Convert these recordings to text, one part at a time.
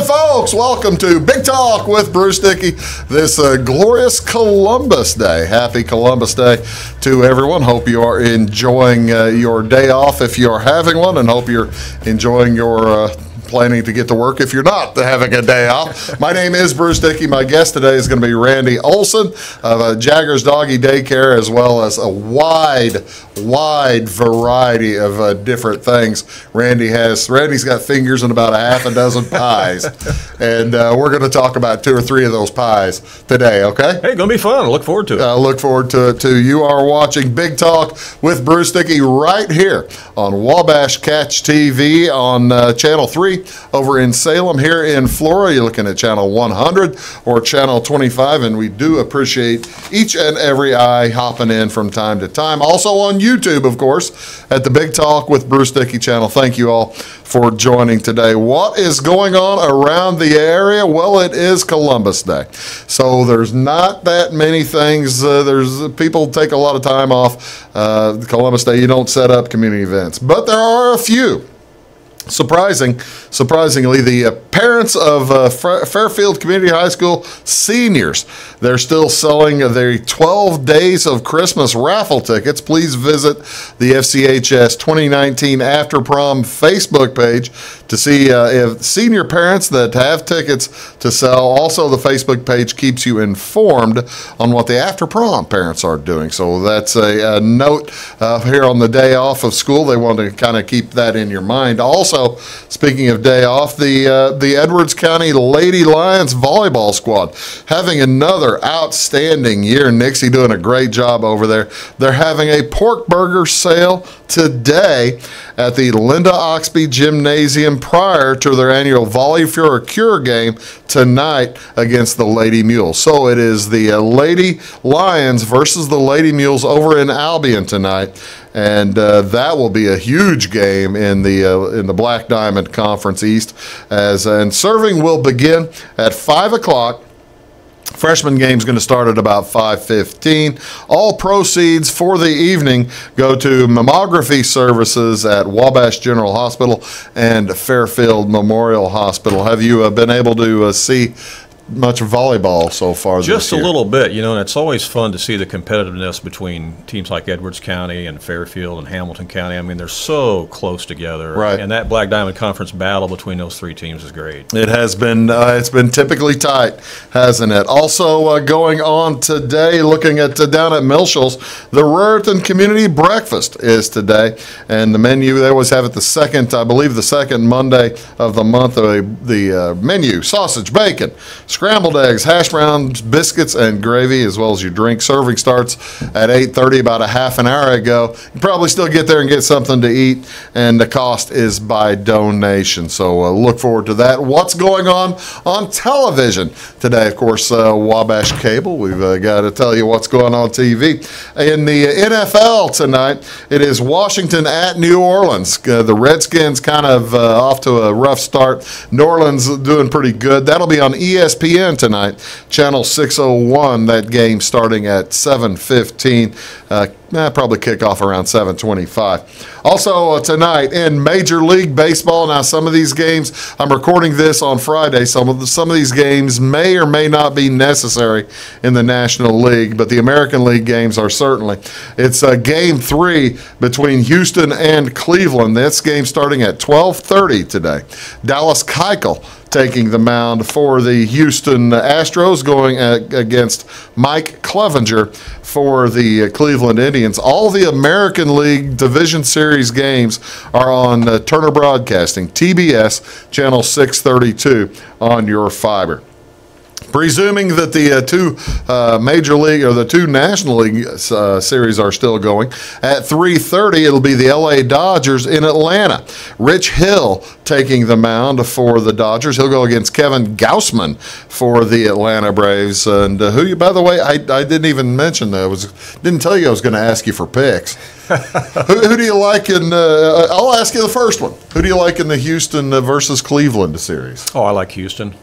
folks, welcome to Big Talk with Bruce Dickey this glorious Columbus Day. Happy Columbus Day to everyone. Hope you are enjoying your day off if you are having one, and hope you're enjoying your planning to get to work if you're not having a day off. My name is Bruce Dickey. My guest today is going to be Randy Olson of Jaggers Doggy Daycare, as well as a wide variety of different things. Randy's got fingers in about a half a dozen pies, and we're going to talk about 2 or 3 of those pies today. Okay? Hey, gonna be fun. I look forward to it. Look forward to it too. You are watching Big Talk with Bruce Dickey right here on Wabash Catch TV on Channel 3 over in Salem. Here in Florida, you're looking at Channel 100 or Channel 25, and we do appreciate each and every eye hopping in from time to time. Also on YouTube, of course, at the Big Talk with Bruce Dickey channel. Thank you all for joining today. What is going on around the area? Well, it is Columbus Day, so there's not that many things. There's people take a lot of time off. Columbus Day, you don't set up community events, but there are a few. Surprisingly, the parents of Fairfield Community High School seniors, they're still selling their 12 Days of Christmas raffle tickets. Please visit the FCHS 2019 After Prom Facebook page to see if senior parents that have tickets to sell. Also, the Facebook page keeps you informed on what the After Prom parents are doing. So that's a note here on the day off of school. They want to kind of keep that in your mind. Also, speaking of day off, the Edwards County Lady Lions volleyball squad having another outstanding year. Nixie doing a great job over there. They're having a pork burger sale today at the Linda Oxby Gymnasium prior to their annual Volley for a Cure game tonight against the Lady Mules. So it is the Lady Lions versus the Lady Mules over in Albion tonight, and that will be a huge game in the Black Diamond Conference East. And serving will begin at 5 o'clock. Freshman game is going to start at about 5:15. All proceeds for the evening go to mammography services at Wabash General Hospital and Fairfield Memorial Hospital. Have you been able to see much volleyball so far this year? Just a little bit, and it's always fun to see the competitiveness between teams like Edwards County and Fairfield and Hamilton County. I mean, they're so close together. Right. And that Black Diamond Conference battle between those 3 teams is great. It has been, it's been typically tight, hasn't it? Also going on today, looking at down at Milshel's, the Raritan Community Breakfast is today. And the menu, they always have it the second Monday of the month. The menu, sausage, bacon, scrambled eggs, hash browns, biscuits, and gravy, as well as your drink. Serving starts at 8:30, about a half an hour ago. You probably still get there and get something to eat, and the cost is by donation. So look forward to that. What's going on television today? Of course, Wabash Cable. We've got to tell you what's going on TV. In the NFL tonight, it is Washington at New Orleans. The Redskins kind of off to a rough start. New Orleans doing pretty good. That'll be on ESPN tonight, Channel 601. That game starting at 7:15. Probably kick off around 7:25. Also tonight in Major League Baseball. Now, some of these games, I'm recording this on Friday. Some of these games may or may not be necessary in the National League, but the American League games are certainly. It's Game 3 between Houston and Cleveland. This game starting at 12:30 today. Dallas Keuchel taking the mound for the Houston Astros, going against Mike Clevenger for the Cleveland Indians. All the American League Division Series games are on Turner Broadcasting, TBS, Channel 632 on your fiber. Presuming that the 2 Major League or the 2 National League series are still going, at 3:30 it'll be the LA Dodgers in Atlanta. Rich Hill taking the mound for the Dodgers. He'll go against Kevin Gausman for the Atlanta Braves. And who you, by the way, I didn't even mention that. Didn't tell you I was going to ask you for picks. who do you like in? I'll ask you the first one. Who do you like in the Houston versus Cleveland series? Oh, I like Houston.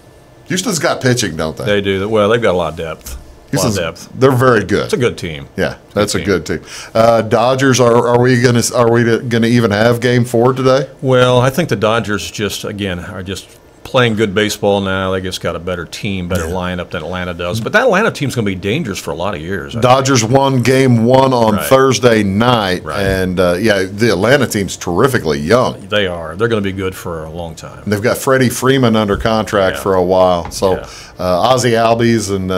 Houston's got pitching, don't they? They do. Well, they've got a lot of depth. They're very good. It's a good team. Yeah, that's a good team. Dodgers, are we gonna even have Game 4 today? Well, I think the Dodgers are just playing good baseball now. They just got a better team, better lineup than Atlanta does. But that Atlanta team's going to be dangerous for a lot of years. Dodgers won Game 1 on Thursday night, and the Atlanta team's terrifically young. They are. They're going to be good for a long time. And they've got Freddie Freeman under contract for a while. So Ozzie Albies and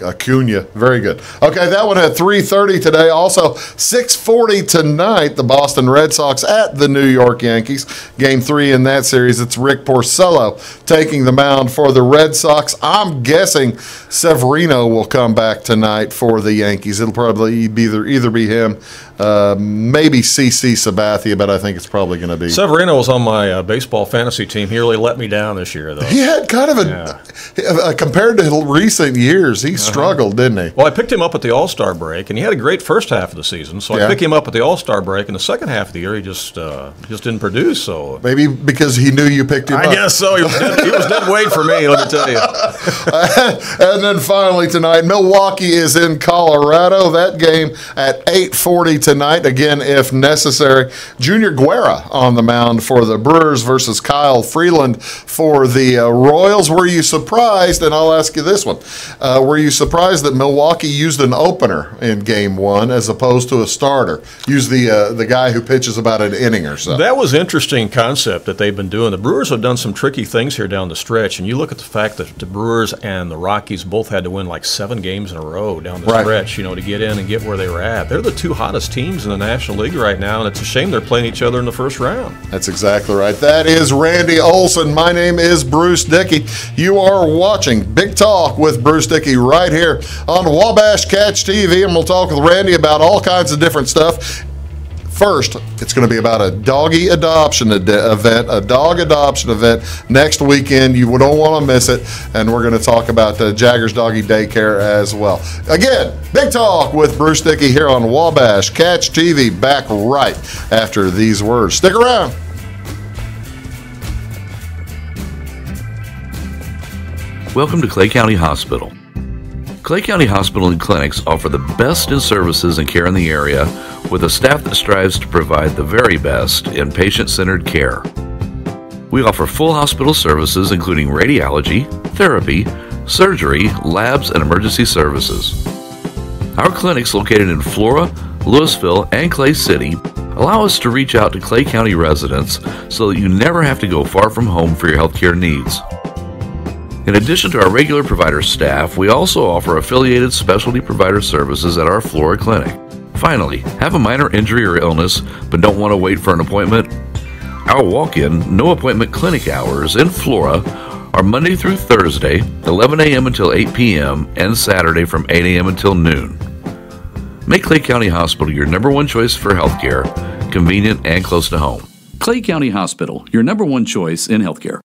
Acuna, very good. Okay, that one at 3:30 today. Also, 6:40 tonight, the Boston Red Sox at the New York Yankees. Game 3 in that series. It's Rick Porcello taking the mound for the Red Sox. I'm guessing Severino will come back tonight for the Yankees. It'll probably be either be him, maybe CC Sabathia, but I think it's probably going to be. Severino was on my baseball fantasy team. He really let me down this year, though. He had kind of compared to recent years, he struggled, didn't he? Well, I picked him up at the All-Star break, and he had a great first half of the season. So I picked him up at the All-Star break, and the second half of the year, he just didn't produce. So maybe because he knew you picked him up. I guess so. He was dead weight for me, let me tell you. And then finally tonight, Milwaukee is in Colorado. That game at 8:40 tonight, again, if necessary. Junior Guerra on the mound for the Brewers versus Kyle Freeland for the Royals. Were you surprised, and I'll ask you this one, were you surprised that Milwaukee used an opener in Game 1 as opposed to a starter? Use the guy who pitches about an inning or so. That was interesting concept that they've been doing. The Brewers have done some tricky things here down the stretch, and you look at the fact that the Brewers and the Rockies both had to win like 7 games in a row down the stretch, to get in and get where they were at. They're the 2 hottest teams in the National League right now, and it's a shame they're playing each other in the first round. That's exactly right. That is Randy Olson. My name is Bruce Dickey. You are watching Big Talk with Bruce Dickey right here on Wabash Catch TV, and we'll talk with Randy about all kinds of different stuff. First, it's going to be about a doggy adoption event, a dog adoption event next weekend. You don't want to miss it. And we're going to talk about Jagger's Doggy Daycare as well. Again, Big Talk with Bruce Dickey here on Wabash Catch TV. Back right after these words. Stick around. Welcome to Clay County Hospital. Clay County Hospital and Clinics offer the best in services and care in the area with a staff that strives to provide the very best in patient-centered care. We offer full hospital services including radiology, therapy, surgery, labs, and emergency services. Our clinics located in Flora, Louisville, and Clay City allow us to reach out to Clay County residents so that you never have to go far from home for your healthcare needs. In addition to our regular provider staff, we also offer affiliated specialty provider services at our Flora clinic. Finally, have a minor injury or illness but don't want to wait for an appointment? Our walk-in, no appointment clinic hours in Flora are Monday through Thursday, 11 a.m. until 8 p.m., and Saturday from 8 a.m. until noon. Make Clay County Hospital your number one choice for healthcare, convenient and close to home. Clay County Hospital, your number one choice in healthcare.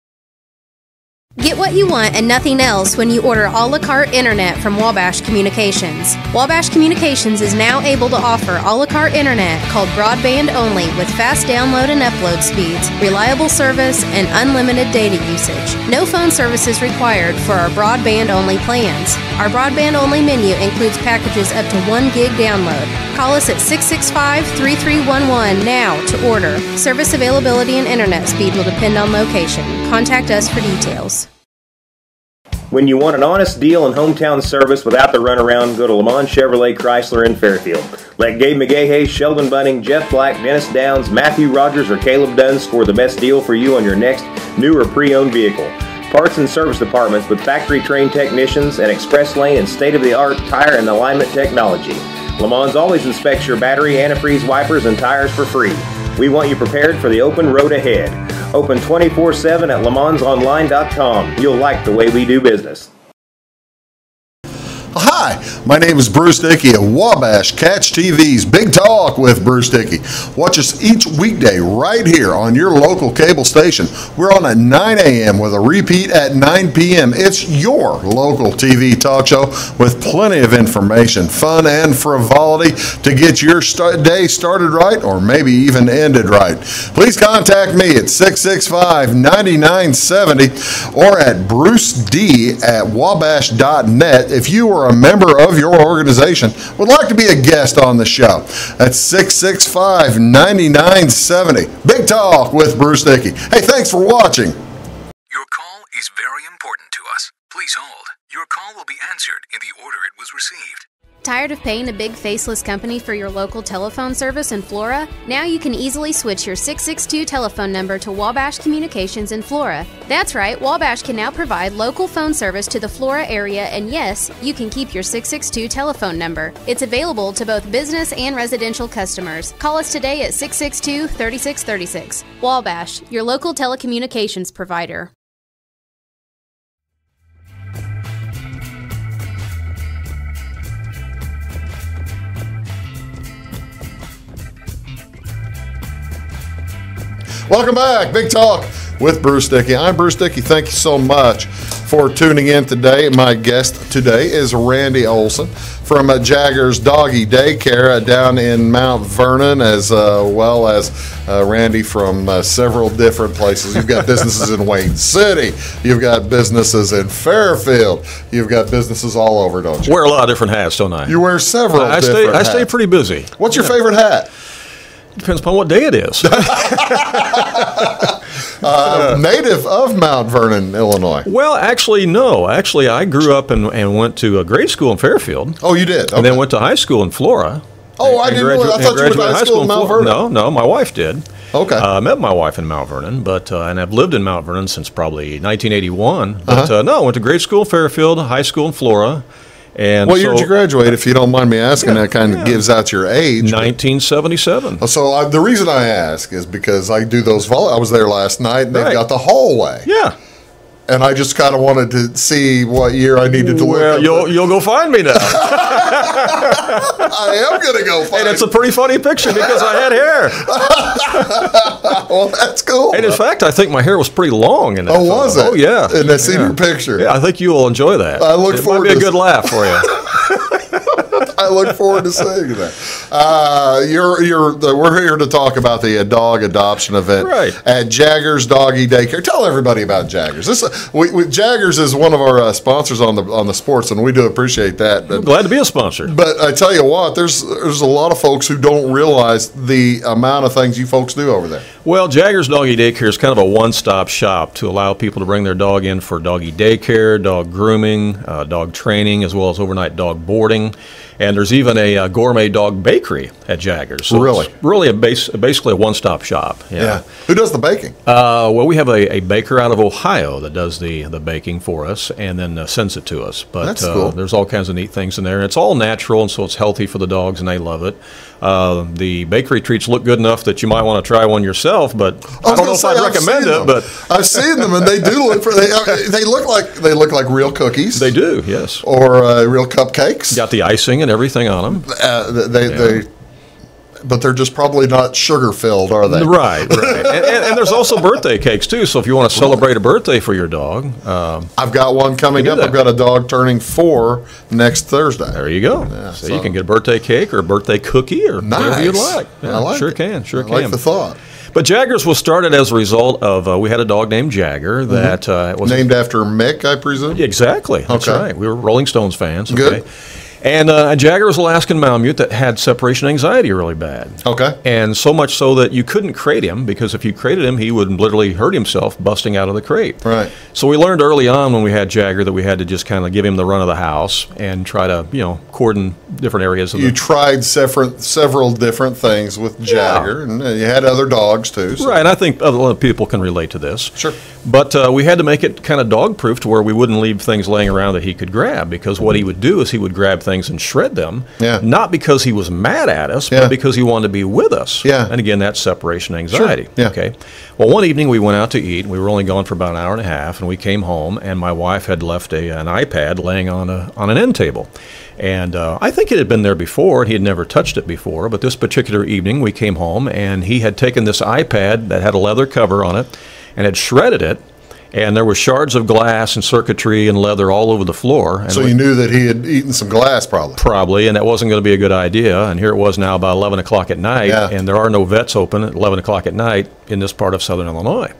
Get what you want and nothing else when you order a la carte internet from Wabash Communications. Wabash Communications is now able to offer a la carte internet called broadband only with fast download and upload speeds, reliable service, and unlimited data usage. No phone service is required for our broadband only plans. Our broadband only menu includes packages up to 1 gig download. Call us at 665-3311 now to order. Service availability and internet speed will depend on location. Contact us for details. When you want an honest deal and hometown service without the runaround, go to Lamont Chevrolet Chrysler in Fairfield. Let Gabe McGahey, Sheldon Bunning, Jeff Black, Dennis Downs, Matthew Rogers, or Caleb Dunn score the best deal for you on your next new or pre-owned vehicle. Parts and service departments with factory-trained technicians and express lane and state-of-the-art tire and alignment technology. Lamont always inspects your battery, antifreeze, wipers, and tires for free. We want you prepared for the open road ahead. Open 24/7 at LeMansOnline.com. You'll like the way we do business. Hi, my name is Bruce Dickey at Wabash Catch TV's Big Talk with Bruce Dickey. Watch us each weekday right here on your local cable station. We're on at 9 a.m. with a repeat at 9 p.m. It's your local TV talk show with plenty of information, fun, and frivolity to get your day started right or maybe even ended right. Please contact me at 665-9970 or at bruced@wabash.net if you are a member of your organization would like to be a guest on the show. That's 665-9970. Big Talk with Bruce Dickey. Hey, thanks for watching. Your call is very important to us. Please hold. Your call will be answered in the order it was received. Tired of paying a big faceless company for your local telephone service in Flora? Now you can easily switch your 662 telephone number to Wabash Communications in Flora. That's right, Wabash can now provide local phone service to the Flora area, and yes, you can keep your 662 telephone number. It's available to both business and residential customers. Call us today at 662-3636. Wabash, your local telecommunications provider. Welcome back. Big Talk with Bruce Dickey. I'm Bruce Dickey. Thank you so much for tuning in today. My guest today is Randy Olson from Jaggers Doggy Daycare down in Mount Vernon, as well as Randy from several different places. You've got businesses in Wayne City. You've got businesses in Fairfield. You've got businesses all over, don't you? Wear a lot of different hats, don't I? You wear several different hats. I stay pretty busy. What's your favorite hat? Depends upon what day it is. Native of Mount Vernon, Illinois. Well, actually, no. Actually, I grew up and went to a grade school in Fairfield. Oh, you did? Okay. And then went to high school in Flora. Oh, I didn't know. I thought you went to high school in Mount Vernon. No, my wife did. Okay. I met my wife in Mount Vernon, and I've lived in Mount Vernon since probably 1981. But no, went to grade school in Fairfield, high school in Flora. And what year did you graduate, if you don't mind me asking? That kind of gives out your age. 1977. So the reason I ask is because I do those I was there last night, and they've got the hallway. Yeah. And I just kind of wanted to see what year I needed to look up. You'll go find me now. I am going to go find And it's a pretty funny picture because I had hair. Well, that's cool. And in fact, I think my hair was pretty long in that photo. Was it? Oh, yeah. In that senior picture. Yeah, I think you will enjoy that. I look forward to it. Might be a good laugh for you. I look forward to seeing that. We're here to talk about the dog adoption event at Jaggers Doggy Daycare. Tell everybody about Jaggers. Jaggers is one of our sponsors on the sports, and we do appreciate that. I'm glad to be a sponsor. But I tell you what, there's a lot of folks who don't realize the amount of things you folks do over there. Well, Jaggers Doggy Daycare is kind of a one-stop shop to allow people to bring their dog in for doggy daycare, dog grooming, dog training, as well as overnight dog boarding. And there's even a gourmet dog bakery at Jaggers. So really? It's really basically a one-stop shop. Yeah. Who does the baking? Well, we have a baker out of Ohio that does the baking for us and then sends it to us. But that's cool. There's all kinds of neat things in there. And it's all natural, and so it's healthy for the dogs, and they love it. The bakery treats look good enough that you might want to try one yourself, but I don't know if I'd recommend it. But I've seen them, and they do look they look like real cookies. They do, yes. Or real cupcakes. Got the icing and everything on them. But they're just probably not sugar filled, are they? Right. and there's also birthday cakes too. So if you want to celebrate a birthday for your dog, I've got one coming up. I've got a dog turning 4 next Thursday. There you go. Yeah, so you can get a birthday cake or a birthday cookie or whatever you'd like. Yeah, I like it. Can. I like the thought. But Jaggers was started as a result of we had a dog named Jagger that was named after Mick, I presume. Exactly. That's right. We were Rolling Stones fans. Good. And Jagger was an Alaskan Malamute that had separation anxiety really bad. Okay. And so much so that you couldn't crate him, because if you crated him, he would literally hurt himself busting out of the crate. Right. So we learned early on when we had Jagger that we had to just kind of give him the run of the house and try to, cordon different areas of You tried several different things with Jagger, and you had other dogs too. So. Right, and I think a lot of people can relate to this. Sure. But we had to make it kind of dog-proof to where we wouldn't leave things laying around that he could grab, because what he would do is he would grab things and shred them, not because he was mad at us, but because he wanted to be with us. Yeah. And again, that's separation anxiety. Sure. Yeah. Okay. Well, one evening we went out to eat, and we were only gone for about an hour and a half, and we came home, and my wife had left an iPad laying on an end table. And I think it had been there before, and he had never touched it before, but this particular evening we came home, and he had taken this iPad that had a leather cover on it and had shredded it, and there were shards of glass and circuitry and leather all over the floor. And so you knew that he had eaten some glass, probably. Probably, and that wasn't going to be a good idea. And here it was now about 11 o'clock at night, and there are no vets open at 11 o'clock at night in this part of southern Illinois.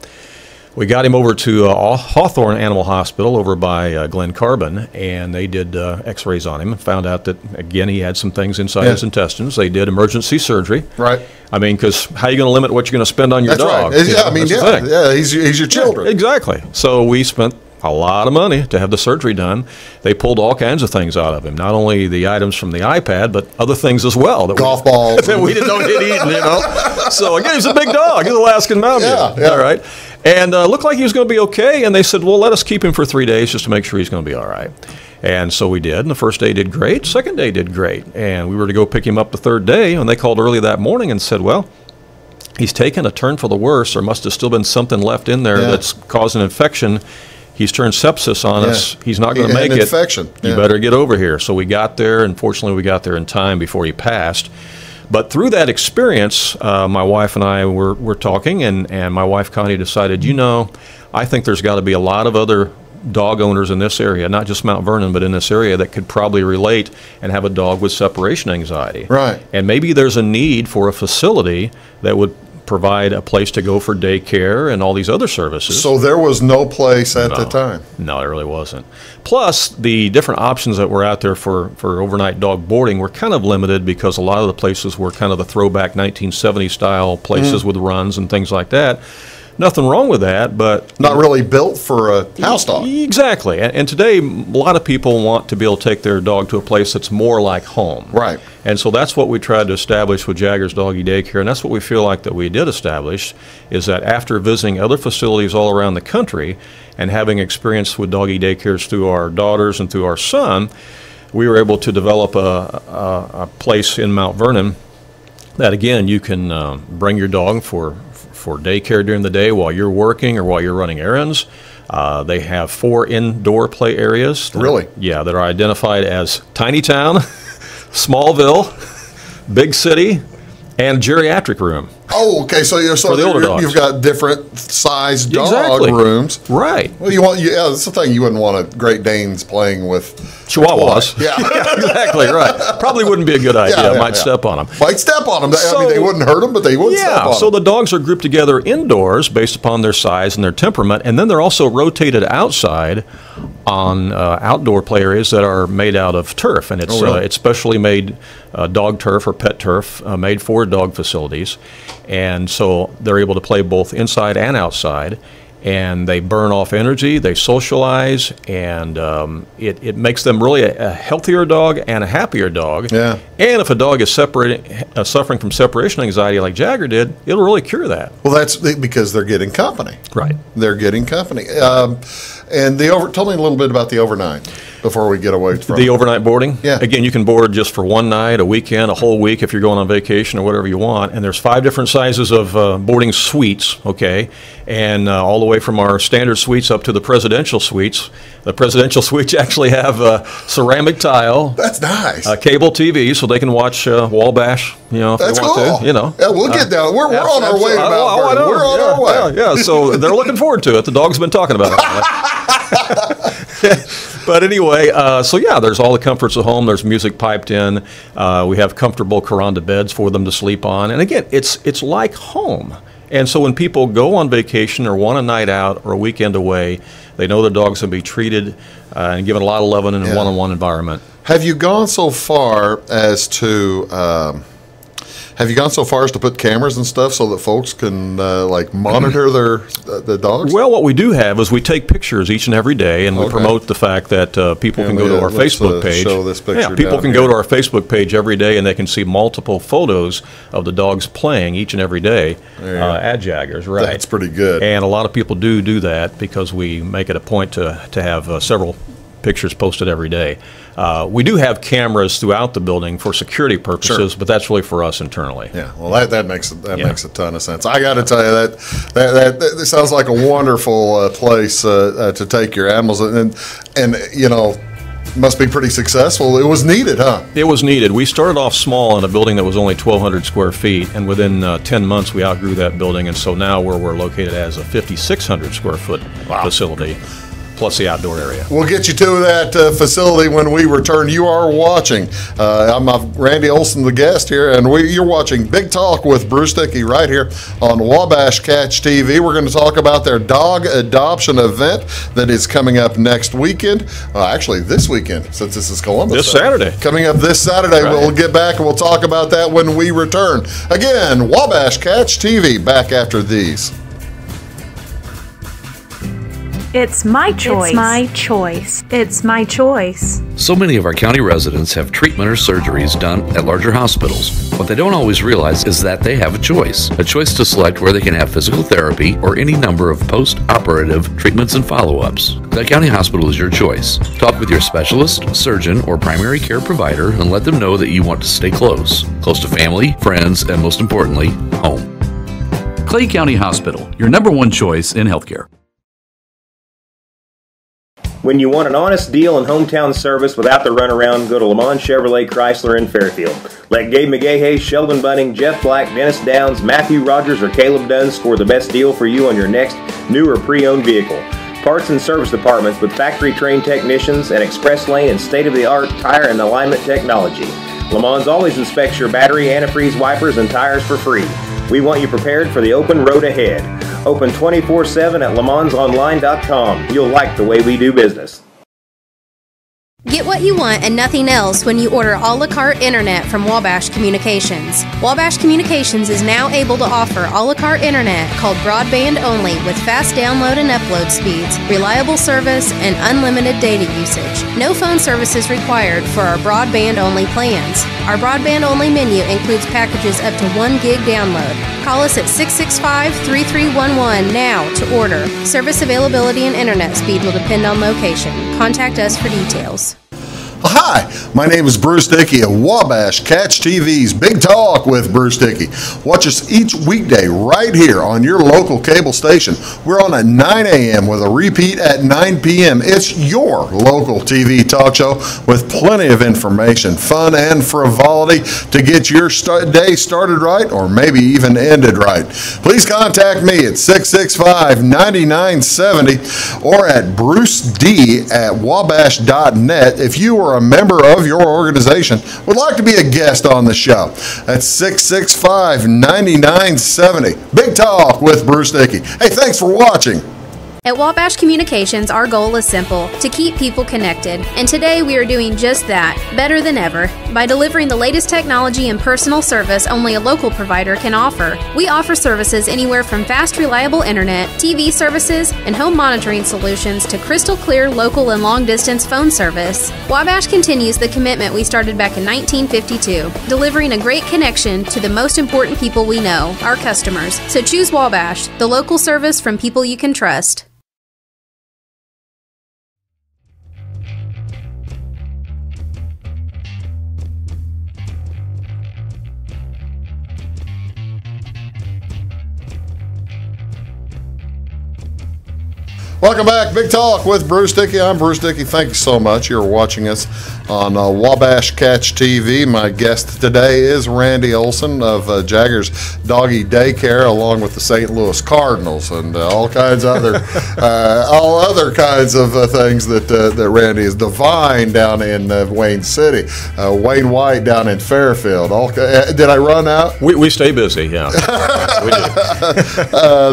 We got him over to Hawthorne Animal Hospital over by Glen Carbon, and they did x-rays on him and found out that, again, he had some things inside his intestines. They did emergency surgery. Right. I mean, because how are you going to limit what you're going to spend on your dog? That's right. He's your children. Exactly. So we spent a lot of money to have the surgery done. They pulled all kinds of things out of him, not only the items from the iPad, but other things as well. Golf balls. That we didn't know he'd eaten, you know. So again, he's a big dog. He's an Alaskan Mountain Deer. Yeah. All right. And looked like he was going to be okay. And they said, well, let us keep him for 3 days just to make sure he's going to be all right. And so we did. And the first day did great. Second day did great. And we were to go pick him up the third day. And they called early that morning and said, well, he's taken a turn for the worse. There must have still been something left in there that's caused an infection. He's turned sepsis on us. He's not going to make it. Infection. You better get over here. So we got there. And fortunately, we got there in time before he passed. But through that experience, my wife and I were talking, and my wife, Connie, decided, you know, I think there's got to be a lot of other dog owners in this area, not just Mount Vernon, but in this area, that could probably relate and have a dog with separation anxiety. Right. And maybe there's a need for a facility that would provide a place to go for daycare and all these other services. So there was no place at the time. No, there really wasn't. Plus, the different options that were out there for overnight dog boarding were kind of limited because a lot of the places were kind of the throwback 1970s style places with runs and things like that. Nothing wrong with that, but Not really built for a house dog. Exactly. And today, a lot of people want to be able to take their dog to a place that's more like home. Right. And so that's what we tried to establish with Jagger's Doggy Daycare, and that's what we feel like that we did establish, is that after visiting other facilities all around the country and having experience with doggy daycares through our daughters and through our son, we were able to develop a place in Mount Vernon that, again, you can bring your dog for daycare during the day while you're working or while you're running errands. They have 4 indoor play areas. Really? Yeah, that are identified as Tiny Town, Smallville, Big City, and Geriatric Room. Oh, okay. So For the older dogs. you've got different sized dog Exactly. rooms. Right. Well, that's the thing. You wouldn't want a Great Danes playing with Chihuahuas. Yeah. Exactly, right. Probably wouldn't be a good idea. Might step on them. Might step on them. I So- mean, they wouldn't hurt them, but they would step on So them. the dogs are grouped together indoors based upon their size and their temperament, and then they're also rotated outside on outdoor play areas that are made out of turf, and it's really? it's specially made dog turf or pet turf made for dog facilities, and so they're able to play both inside and outside. And they burn off energy, they socialize, and it makes them really a healthier dog and a happier dog. Yeah. And if a dog is suffering from separation anxiety like Jagger did, it'll really cure that. Well, that's because they're getting company. Right. They're getting company. And tell me a little bit about the overnight before we get away from The overnight boarding? Yeah. Again, you can board just for one night, a weekend, a whole week if you're going on vacation or whatever you want. And there's 5 different sizes of boarding suites, okay? And all the way from our standard suites up to the presidential suites. The presidential suites actually have ceramic tile. That's nice. Cable TV, so they can watch Wabash, if That's they want cool. to, Yeah, we'll get down. We're on our way to Mount I Vernon. know. We're on our way. Yeah, so they're looking forward to it. The dog's been talking about it. But anyway, there's all the comforts of home. There's music piped in. We have comfortable Kuranda beds for them to sleep on. And again, it's like home. And so when people go on vacation or want a night out or a weekend away, they know their dog's going to be treated and given a lot of loving in a one-on-one environment. Have you gone so far as to put cameras and stuff so that folks can monitor the dogs? Well, what we do have is we take pictures each and every day, and we promote the fact that people can go to our Facebook page. Show this picture. Yeah, people can go to our Facebook page every day, and they can see multiple photos of the dogs playing each and every day at Jaggers. Right, That's pretty good. And a lot of people do that because we make it a point to have several pictures posted every day. We do have cameras throughout the building for security purposes, but that's really for us internally. Yeah, well, that makes a ton of sense. I got to tell you that sounds like a wonderful place to take your animals, and must be pretty successful. It was needed, huh? It was needed. We started off small in a building that was only 1,200 square feet, and within 10 months we outgrew that building, and so now we're located as a 5,600 square foot facility, plus the outdoor area. We'll get you to that facility when we return. You are watching. I'm Randy Olson, the guest here, and you're watching Big Talk with Bruce Dickey right here on Wabash Catch TV. We're going to talk about their dog adoption event that is coming up next weekend. Actually, this weekend, since this is Columbus. This Saturday. Coming up this Saturday. Right. We'll get back and we'll talk about that when we return. Again, Wabash Catch TV, back after these. It's my choice. It's my choice. It's my choice. So many of our county residents have treatment or surgeries done at larger hospitals. What they don't always realize is that they have a choice to select where they can have physical therapy or any number of post-operative treatments and follow-ups. Clay County Hospital is your choice. Talk with your specialist, surgeon, or primary care provider and let them know that you want to stay close to family, friends, and most importantly, home. Clay County Hospital, your #1 choice in healthcare. When you want an honest deal and hometown service without the runaround, go to Lamont Chevrolet Chrysler in Fairfield. Let Gabe McGahey, Sheldon Bunning, Jeff Black, Dennis Downs, Matthew Rogers, or Caleb Dunn score the best deal for you on your next new or pre-owned vehicle. Parts and service departments with factory-trained technicians and express lane and state-of-the-art tire and alignment technology. Lamont always inspects your battery, antifreeze, wipers, and tires for free. We want you prepared for the open road ahead. Open 24/7 at LeMansOnline.com. You'll like the way we do business. Get what you want and nothing else when you order a la carte internet from Wabash Communications. Wabash Communications is now able to offer a la carte internet called broadband only with fast download and upload speeds, reliable service, and unlimited data usage. No phone service is required for our broadband only plans. Our broadband only menu includes packages up to 1 gig download. Call us at 665-3311 now to order. Service availability and internet speed will depend on location. Contact us for details. Hi, my name is Bruce Dickey of Wabash Catch TV's Big Talk with Bruce Dickey. Watch us each weekday right here on your local cable station. We're on at 9 a.m. with a repeat at 9 p.m. It's your local TV talk show with plenty of information, fun, and frivolity to get your day started right or maybe even ended right. Please contact me at 665-9970 or at bruced@wabash.net if you are a member of your organization would like to be a guest on the show. That's 665-9970. Big Talk with Bruce Dickey. Hey, thanks for watching. At Wabash Communications, our goal is simple, to keep people connected. And today we are doing just that, better than ever, by delivering the latest technology and personal service only a local provider can offer. We offer services anywhere from fast, reliable internet, TV services, and home monitoring solutions to crystal clear local and long-distance phone service. Wabash continues the commitment we started back in 1952, delivering a great connection to the most important people we know, our customers. So choose Wabash, the local service from people you can trust. Welcome back. Big Talk with Bruce Dickey. I'm Bruce Dickey. Thank you so much. You're watching us on Wabash Catch TV. My guest today is Randy Olson of Jaggers Doggy Daycare, along with the St. Louis Cardinals and all kinds of other, all other kinds of things that Randy is. Divine down in Wayne City, Wayne White down in Fairfield. Did I run out? We stay busy, yeah. We do.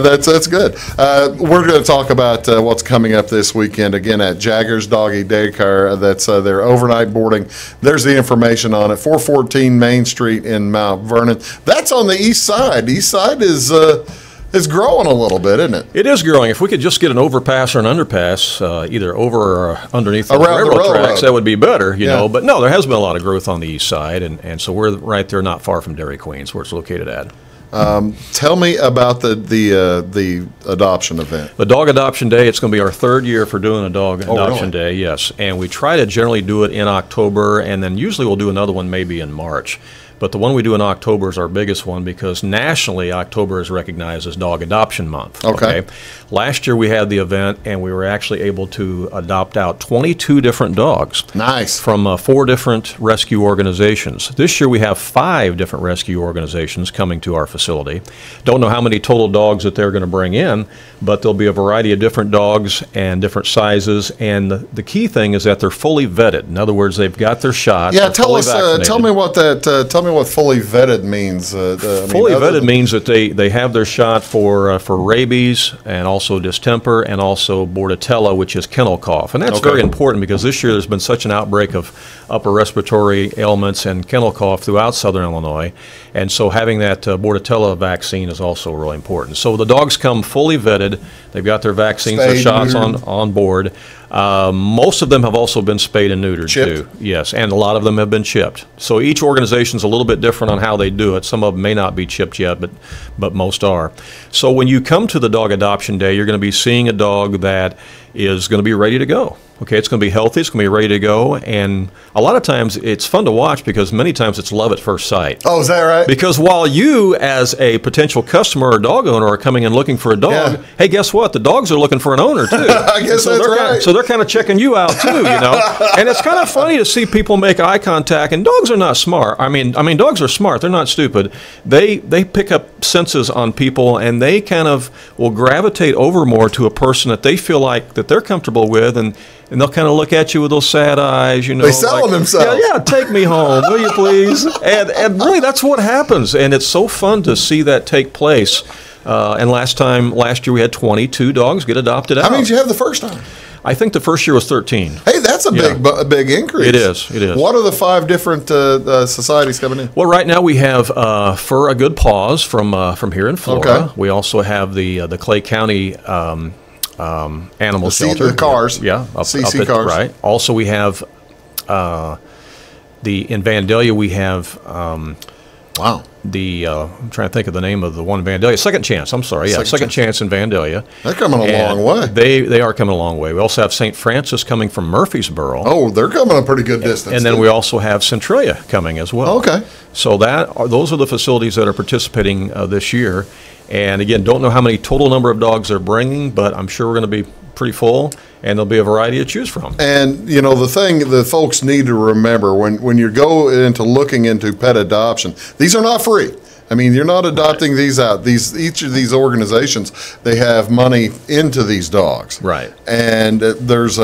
That's good. We're going to talk about what's coming up this weekend again at Jaggers Doggy Daycare. That's their overnight boarding. There's the information on it. 414 Main Street in Mount Vernon. That's on the east side. East side is growing a little bit, isn't it? It is growing. If we could just get an overpass or an underpass, either over or underneath the Around the railroad tracks, railroad. that would be better, you know. But no, there has been a lot of growth on the east side, and so we're right there, not far from Dairy Queens, where it's located at. Tell me about the adoption event. The Dog Adoption Day, it's going to be our 3rd year for doing a Dog Adoption Day, yes. And we try to generally do it in October, and then usually we'll do another one maybe in March. But the one we do in October is our biggest one because nationally October is recognized as Dog Adoption Month. Okay. Last year we had the event and we were actually able to adopt out 22 different dogs. Nice. From 4 different rescue organizations. This year we have 5 different rescue organizations coming to our facility. Don't know how many total dogs that they're going to bring in, but there'll be a variety of different dogs and different sizes. And the key thing is that they're fully vetted. In other words, they've got their shots. Yeah, tell me what know what fully vetted means. Fully vetted means that they have their shot for rabies and also distemper and also bordetella, which is kennel cough. And that's very important because this year there's been such an outbreak of upper respiratory ailments and kennel cough throughout southern Illinois. And so having that bordetella vaccine is also really important. So the dogs come fully vetted. They've got their vaccines, their shots on board. Most of them have also been spayed and neutered, too. Yes, and a lot of them have been chipped. So each organization's a little bit different on how they do it. Some of them may not be chipped yet, but most are. So when you come to the dog adoption day, you're going to be seeing a dog that is going to be ready to go. Okay, it's going to be healthy, it's going to be ready to go, and a lot of times it's fun to watch because many times it's love at first sight. Oh, is that right? Because while you, as a potential customer or dog owner, are coming in looking for a dog, hey, guess what? The dogs are looking for an owner, too. I guess that's right. So they're kind of checking you out, too, you know. And it's kind of funny to see people make eye contact, and dogs are not smart. I mean, dogs are smart. They're not stupid. They pick up senses on people, and they kind of will gravitate over more to a person that they feel like that they're comfortable with, and they'll kind of look at you with those sad eyes, you know. They selling themselves. Yeah, take me home, will you please? And really, that's what happens. And it's so fun to see that take place. And last year we had 22 dogs get adopted out. How many did you have the first time? I think the first year was 13. Hey, that's a big increase. It is. What are the 5 different societies coming in? Well, right now we have For a Good Paws from here in Florida. Okay. We also have the Clay County animal shelter. The cars. Yeah. CC cars. Right. Also, we have in Vandalia, we have wow. I'm trying to think of the name of the one in Vandalia. Second Chance. I'm sorry. Yeah, Second Chance in Vandalia. They're coming a long way. They are coming a long way. We also have St. Francis coming from Murfreesboro. Oh, they're coming a pretty good distance. And then we also have Centralia coming as well. Okay. So those are the facilities that are participating this year. And again, don't know how many total number of dogs they're bringing, but I'm sure we're going to be pretty full, and there'll be a variety to choose from. And, you know, the thing that folks need to remember when you go into looking into pet adoption, these are not free. I mean, you're not adopting these out. Each of these organizations, they have money into these dogs. Right. And there's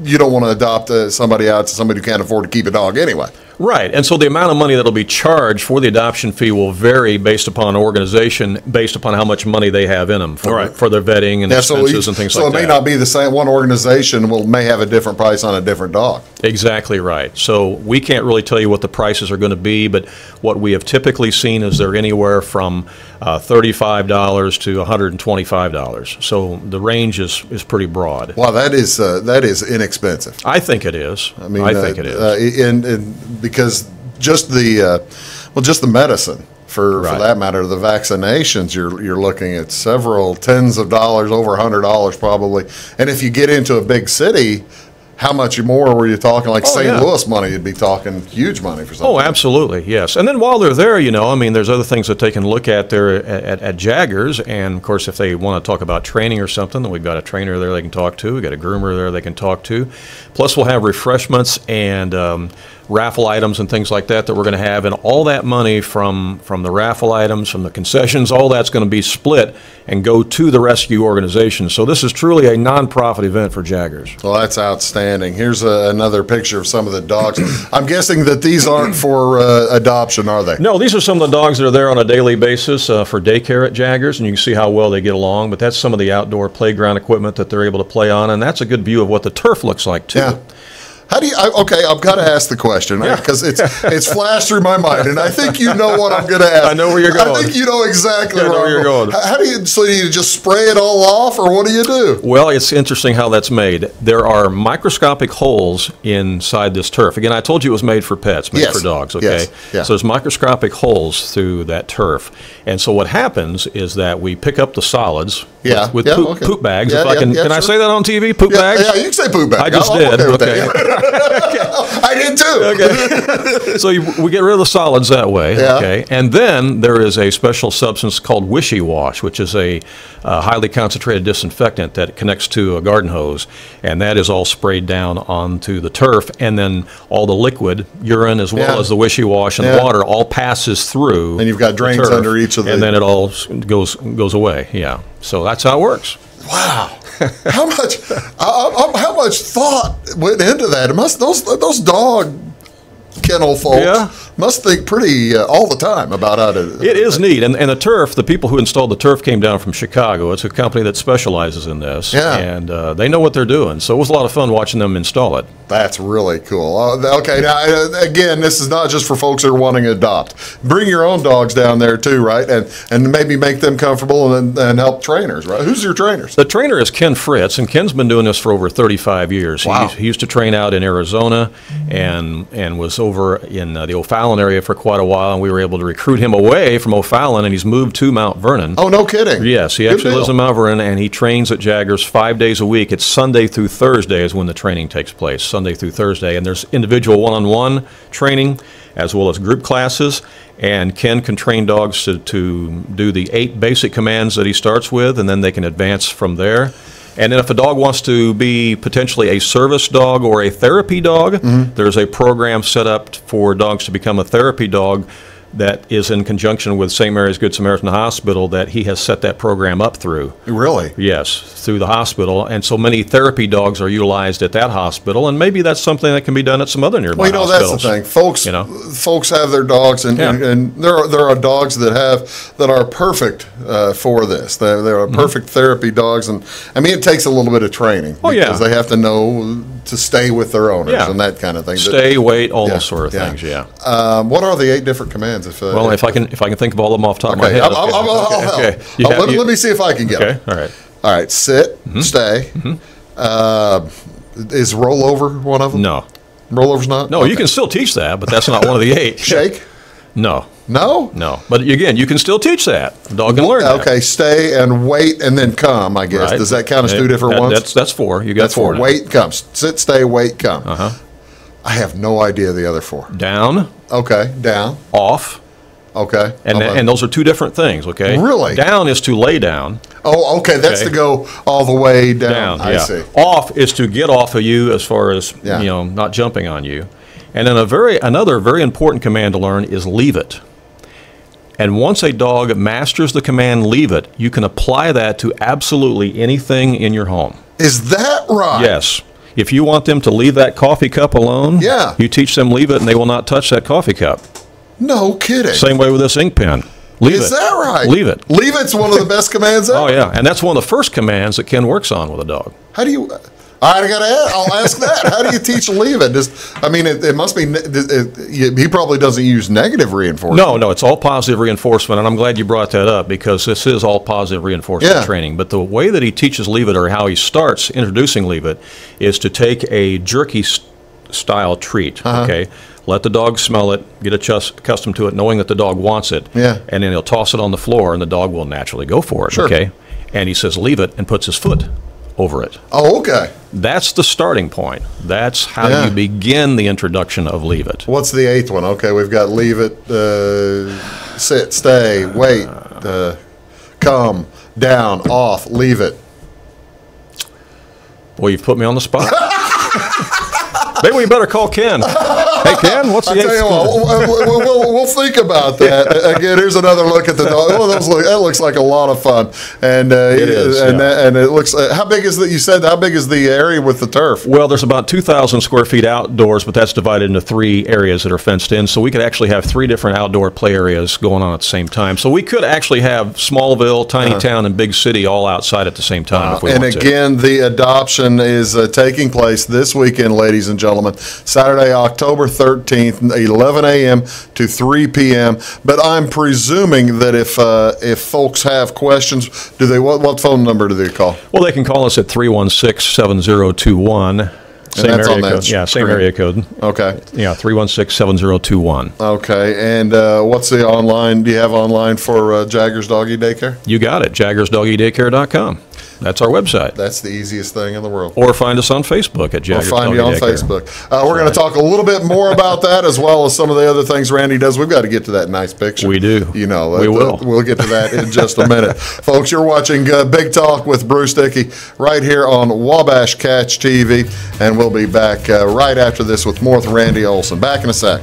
you don't want to adopt somebody out to somebody who can't afford to keep a dog anyway. Right, and so the amount of money that will be charged for the adoption fee will vary based upon organization, based upon how much money they have in them for their vetting and expenses and things like that. So it may not be the same. One organization may have a different price on a different dog. Exactly right. So we can't really tell you what the prices are going to be, but what we have typically seen is they're anywhere from $35 to $125. So the range is pretty broad. Wow, that is inexpensive. I think it is. I think it is. Because just the medicine for that matter, the vaccinations, you're looking at several tens of dollars, over $100 probably. And if you get into a big city, how much more were you talking? Like St. Louis money, you'd be talking huge money for something. Oh, absolutely, yes. And then while they're there, you know, I mean, there's other things that they can look at there at Jaggers. And, of course, if they want to talk about training or something, then we've got a trainer there they can talk to. We've got a groomer there they can talk to. Plus, we'll have refreshments and raffle items and things like that we're going to have. And all that money from the raffle items, from the concessions, all that's going to be split and go to the rescue organization. So this is truly a nonprofit event for Jaggers. Well, that's outstanding. Here's another picture of some of the dogs. I'm guessing that these aren't for adoption, are they? No, these are some of the dogs that are there on a daily basis for daycare at Jaggers, and you can see how well they get along. But that's some of the outdoor playground equipment that they're able to play on, and that's a good view of what the turf looks like, too. Yeah. How do you? Okay, I've got to ask the question because it's flashed through my mind, and I think you know what I'm going to ask. I know where you're going. I think you know exactly where you're going. How do you? So do you just spray it all off, or what do you do? Well, it's interesting how that's made. There are microscopic holes inside this turf. Again, I told you it was made for pets, made for dogs. Okay, yes. So there's microscopic holes through that turf, and so what happens is that we pick up the solids with poop bags. Yeah, can I say that on TV? Poop bags? Yeah, you can say poop bags. I just did. Okay. I did too. Okay. So we get rid of the solids that way. Yeah. Okay. And then there is a special substance called Wishy Wash, which is a highly concentrated disinfectant that connects to a garden hose, and that is all sprayed down onto the turf, and then all the liquid, urine as well as the Wishy Wash and the water, all passes through. And you've got drains under each of them. And then it all goes away. Yeah. So that's how it works. Wow. How much thought went into that? Those dog kennel folks Yeah. must think pretty all the time about how to. It is neat. And the turf, the people who installed the turf came down from Chicago. It's a company that specializes in this. Yeah. And they know what they're doing. So it was a lot of fun watching them install it. That's really cool. Okay, now again, this is not just for folks that are wanting to adopt. Bring your own dogs down there too, right? And maybe make them comfortable and help trainers, right? Who's your trainers? The trainer is Ken Fritz, and Ken's been doing this for over 35 years. Wow. He used to train out in Arizona and was over in the O'Fallon area for quite a while, and we were able to recruit him away from O'Fallon, and he's moved to Mount Vernon. Oh, no kidding. Yes, he Good actually deal. lives in Mount Vernon, and he trains at Jaggers 5 days a week. It's Sunday through Thursday is when the training takes place, Sunday through Thursday. And there's individual one-on-one training as well as group classes. And Ken can train dogs to do the 8 basic commands that he starts with, and then they can advance from there. And then if a dog wants to be potentially a service dog or a therapy dog, there's a program set up for dogs to become a therapy dog that is in conjunction with St. Mary's Good Samaritan Hospital that he has set that program up through. Really? Yes, through the hospital. And so many therapy dogs are utilized at that hospital, and maybe that's something that can be done at some other nearby Well, hospitals. that's the thing. Folks have their dogs, and there are dogs that are perfect for this. There are perfect therapy dogs, and I mean it takes a little bit of training because they have to know to stay with their owners and that kind of thing. Stay, wait, all those sort of things. Yeah. What are the 8 different commands? If I can think of all of them off the top of my head. I'll help. Let me see if I can get them. All right. Sit, stay. Is rollover one of them? No. Rollover's not? No, you can still teach that, but that's not one of the 8. Shake? No. No? No. But again, you can still teach that. The dog can learn that. Okay, stay and wait and then come, I guess. Right. Does that count as 2 different ones? That's 4. You got that's 4. Wait, come. Sit, stay, wait, come. I have no idea the other 4. Down. Okay, down. Off. Okay. And those are 2 different things, okay? Really? Down is to lay down. Oh, okay. That's to go all the way down. I see. Off is to get off of you as far as, not jumping on you. And then another very important command to learn is leave it. And once a dog masters the command leave it, you can apply that to absolutely anything in your home. Is that right? Yes. If you want them to leave that coffee cup alone, you teach them leave it and they will not touch that coffee cup. No kidding. Same way with this ink pen. Leave it. Is that right? Leave it. Leave it's one of the best commands ever. Oh, yeah. And that's one of the first commands that Ken works on with a dog. How do you... I'll ask that. How do you teach leave it? It must be... he probably doesn't use negative reinforcement. No, it's all positive reinforcement, and I'm glad you brought that up because this is all positive reinforcement training. But the way that he teaches leave it, or how he starts introducing leave it, is to take a jerky style treat, okay? Let the dog smell it, get accustomed to it, knowing that the dog wants it. Yeah. And then he'll toss it on the floor, and the dog will naturally go for it, okay? And he says leave it and puts his foot over it. Oh, okay. That's the starting point. That's how you begin the introduction of leave it. What's the 8th one? Okay, we've got leave it, sit, stay, wait, come, down, off, leave it. Well, you've put me on the spot. Maybe we better call Ken. Hey, Ken, what's the 8th? We'll think about that. Again, here's another look at the dog. That looks like a lot of fun. And it is. And it looks. How big is that? You said how big is the area with the turf? Well, there's about 2,000 square feet outdoors, but that's divided into 3 areas that are fenced in. So we could actually have 3 different outdoor play areas going on at the same time. So we could actually have Smallville, Tiny Town, and Big City all outside at the same time if we want to. And again, the adoption is taking place this weekend, ladies and gentlemen. Saturday, October 13th, 11 a.m. to 3 p.m. But I'm presuming that if folks have questions, what phone number do they call? Well, they can call us at 316-7021. Same area code. Yeah, same area code. Okay. Yeah, 316-7021. Okay. And what's the online? Do you have online for Jaggers Doggy Daycare? You got it. JaggersDoggyDaycare.com. That's our website. That's the easiest thing in the world. Or find us on Facebook at Jaggers Doggy Daycare. Or find you on Facebook. We're going to talk a little bit more about that as well as some of the other things Randy does. We've got to get to that nice picture. We do. We will. We'll get to that in just a minute. Folks, you're watching Big Talk with Bruce Dickey right here on Wabash Catch TV, and we'll be back right after this with more with Randy Olson. Back in a sec.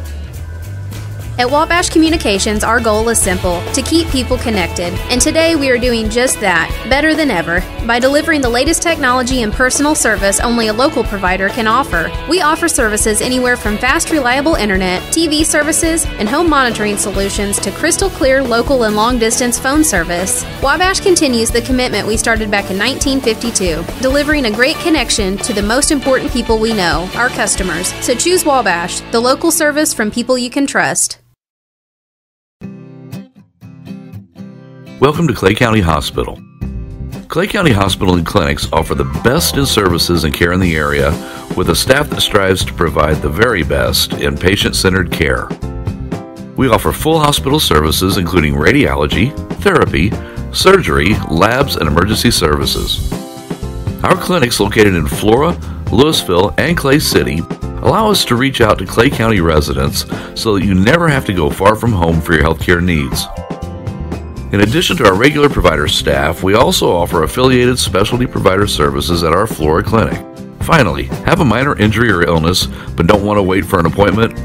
At Wabash Communications, our goal is simple: to keep people connected. And today we are doing just that, better than ever, by delivering the latest technology and personal service only a local provider can offer. We offer services anywhere from fast, reliable internet, TV services, and home monitoring solutions to crystal clear local and long-distance phone service. Wabash continues the commitment we started back in 1952, delivering a great connection to the most important people we know, our customers. So choose Wabash, the local service from people you can trust. Welcome to Clay County Hospital. Clay County Hospital and Clinics offer the best in services and care in the area with a staff that strives to provide the very best in patient-centered care. We offer full hospital services including radiology, therapy, surgery, labs, and emergency services. Our clinics located in Flora, Louisville, and Clay City allow us to reach out to Clay County residents so that you never have to go far from home for your healthcare needs. In addition to our regular provider staff, we also offer affiliated specialty provider services at our Flora clinic. Finally, have a minor injury or illness but don't want to wait for an appointment?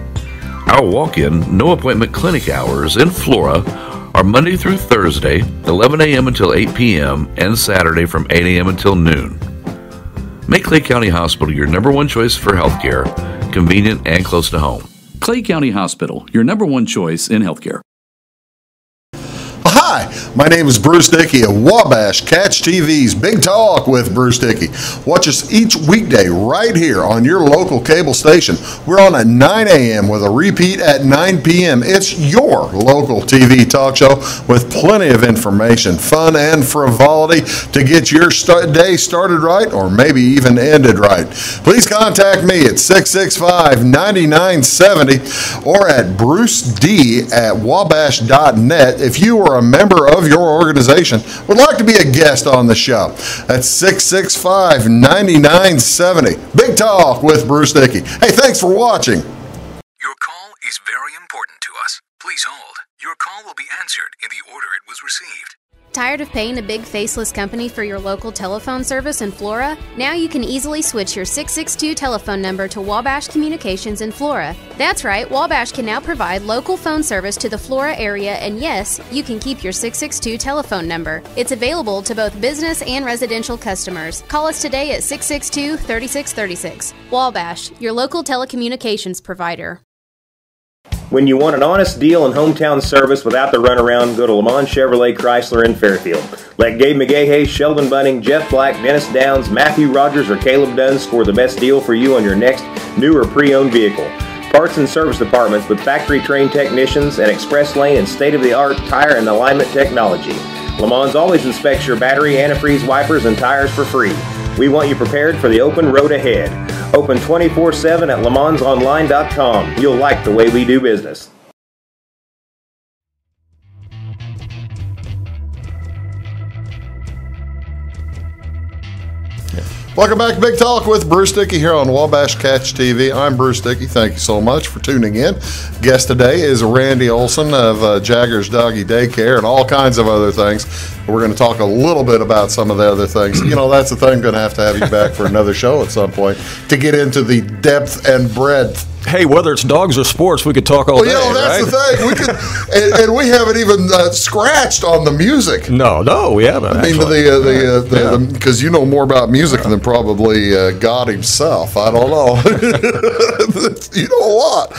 Our walk-in, no-appointment clinic hours in Flora are Monday through Thursday, 11 a.m. until 8 p.m., and Saturday from 8 a.m. until noon. Make Clay County Hospital your number one choice for healthcare, convenient and close to home. Clay County Hospital, your number one choice in healthcare. Hi, my name is Bruce Dickey of Wabash Catch TV's Big Talk with Bruce Dickey. Watch us each weekday right here on your local cable station. We're on at 9 a.m. with a repeat at 9 p.m. It's your local TV talk show with plenty of information, fun, and frivolity to get your day started right or maybe even ended right. Please contact me at 665-9970 or at bruced@wabash.net if you are a member of your organization would like to be a guest on the show. That's 665-9970. Big Talk with Bruce Dickey. Hey, thanks for watching. Your call is very important to us. Please hold. Your call will be answered in the order it was received. Tired of paying a big faceless company for your local telephone service in Flora? Now you can easily switch your 662 telephone number to Wabash Communications in Flora. That's right, Wabash can now provide local phone service to the Flora area, and yes, you can keep your 662 telephone number. It's available to both business and residential customers. Call us today at 662-3636. Wabash, your local telecommunications provider. When you want an honest deal and hometown service without the runaround, go to Lamont Chevrolet Chrysler in Fairfield. Let Gabe McGahey, Sheldon Bunning, Jeff Black, Dennis Downs, Matthew Rogers, or Caleb Dunn score the best deal for you on your next new or pre-owned vehicle. Parts and service departments with factory-trained technicians and express lane and state-of-the-art tire and alignment technology. Lamont's always inspects your battery, antifreeze, wipers, and tires for free. We want you prepared for the open road ahead. Open 24/7 at LeMansOnline.com. You'll like the way we do business. Welcome back to Big Talk with Bruce Dickey here on Wabash Catch TV. I'm Bruce Dickey. Thank you so much for tuning in. Guest today is Randy Olson of Jagger's Doggy Daycare and all kinds of other things. We're going to talk a little bit about some of the other things. You know, that's the thing. Going to have you back for another show at some point to get into the depth and breadth. Hey, whether it's dogs or sports, we could talk all day, you know, that's right? the thing. We could, and we haven't even scratched on the music. No, we haven't. I mean, because you know more about music than probably God himself. I don't know. You know what?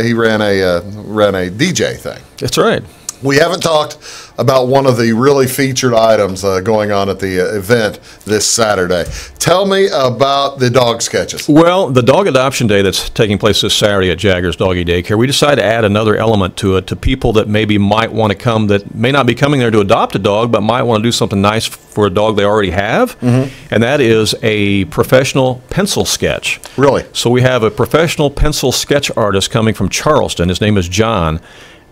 He ran a DJ thing. That's right. We haven't talked about one of the really featured items going on at the event this Saturday. Tell me about the dog sketches. Well, the dog adoption day that's taking place this Saturday at Jagger's Doggy Daycare, we decided to add another element to it to people that maybe might want to come that may not be coming there to adopt a dog but might want to do something nice for a dog they already have, and that is a professional pencil sketch. Really? So we have a professional pencil sketch artist coming from Charleston. His name is John.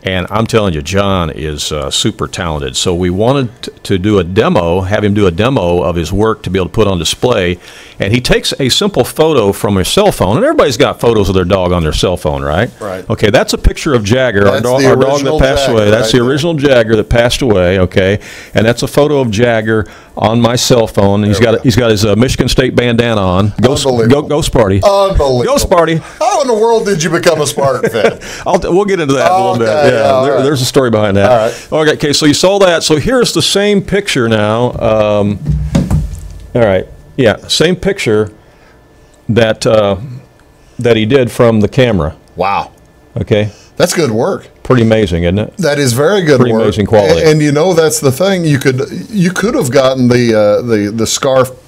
And I'm telling you, John is super talented. So we wanted to do a demo, have him do a demo of his work to be able to put on display. And he takes a simple photo from his cell phone. And everybody's got photos of their dog on their cell phone, right? Right. Okay, that's a picture of Jagger, our dog that passed away. That's the original Jagger that passed away, okay? And that's a photo of Jagger on my cell phone. And he's got his Michigan State bandana on. Go Sparty. Unbelievable. Go Sparty. How in the world did you become a Spartan fan? We'll get into that in a little bit. Yeah, there's a story behind that. All right. Okay, so you saw that. So here's the same picture now. All right. Yeah, same picture that he did from the camera. Wow. Okay. That's good work. Pretty amazing, isn't it? That is very good Pretty work. amazing quality. And you know, that's the thing. You could have gotten the scarf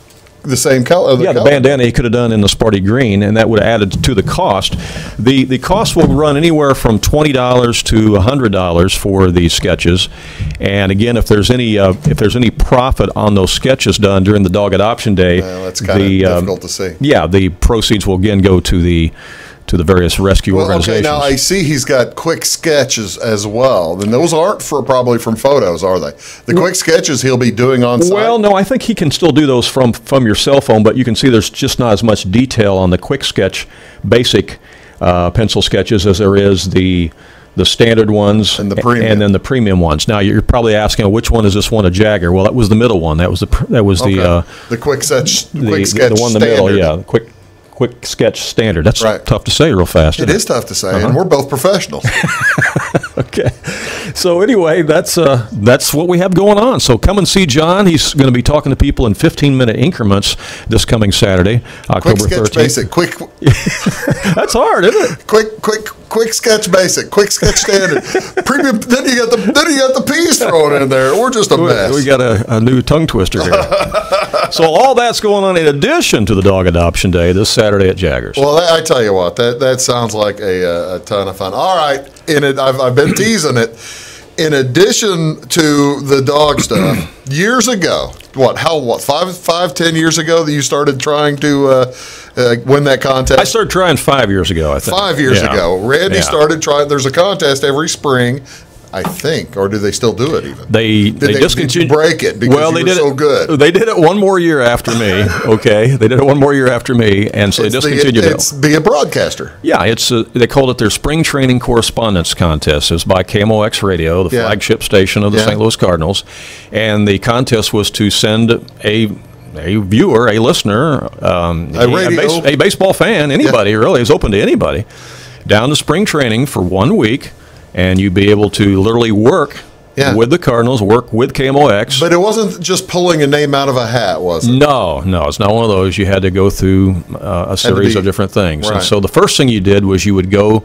the same color. The bandana he could have done in the Sparty green, and that would have added to the cost. The cost will run anywhere from $20 to $100 for these sketches. And again, if there's any profit on those sketches done during the dog adoption day, that's kind of difficult to see. Yeah, the proceeds will again go to the various rescue organizations. Okay, now I see he's got quick sketches as well. And those aren't probably from photos, are they? The quick sketches he'll be doing on site? Well, no, I think he can still do those from your cell phone, but you can see there's just not as much detail on the quick sketch basic pencil sketches as there is the standard ones and the premium, and then the premium ones. Now you're probably asking, which one is this one a Jagger? Well, that was the middle one. That was the quick sketch the one in the standard. middle. Yeah, the quick sketch standard. That's tough to say real fast. It is tough to say, and we're both professionals. Okay. So anyway, that's what we have going on. So come and see John. He's going to be talking to people in 15-minute increments this coming Saturday, October 13th. Quick sketch basic. Quick. That's hard, isn't it? Quick sketch basic. Quick sketch standard. Premium. Then you got the P's thrown in there. We're just a mess. We got a new tongue twister here. So all that's going on in addition to the dog adoption day this Saturday at Jaggers. Well, I tell you what, that sounds like a ton of fun. All right, I've been teasing it. In addition to the dog stuff, years ago, 10 years ago that you started trying to win that contest? I started trying 5 years ago, I think. 5 years ago. Randy started trying. There's a contest every spring, I think, or do they still do it even? They discontinued. Did you break it because you were so good? They did it one more year after me, okay? They did it one more year after me, and so they discontinued it. It's be a broadcaster. Yeah, they called it their Spring Training Correspondence Contest. It was by KMOX Radio, the flagship station of the St. Louis Cardinals, and the contest was to send a viewer, a listener, a baseball fan, anybody really, is open to anybody, down to spring training for 1 week. And you'd be able to literally work with the Cardinals, work with KMOX. But it wasn't just pulling a name out of a hat, was it? No, it's not one of those. You had to go through a series of different things. Right. And so the first thing you did was you would go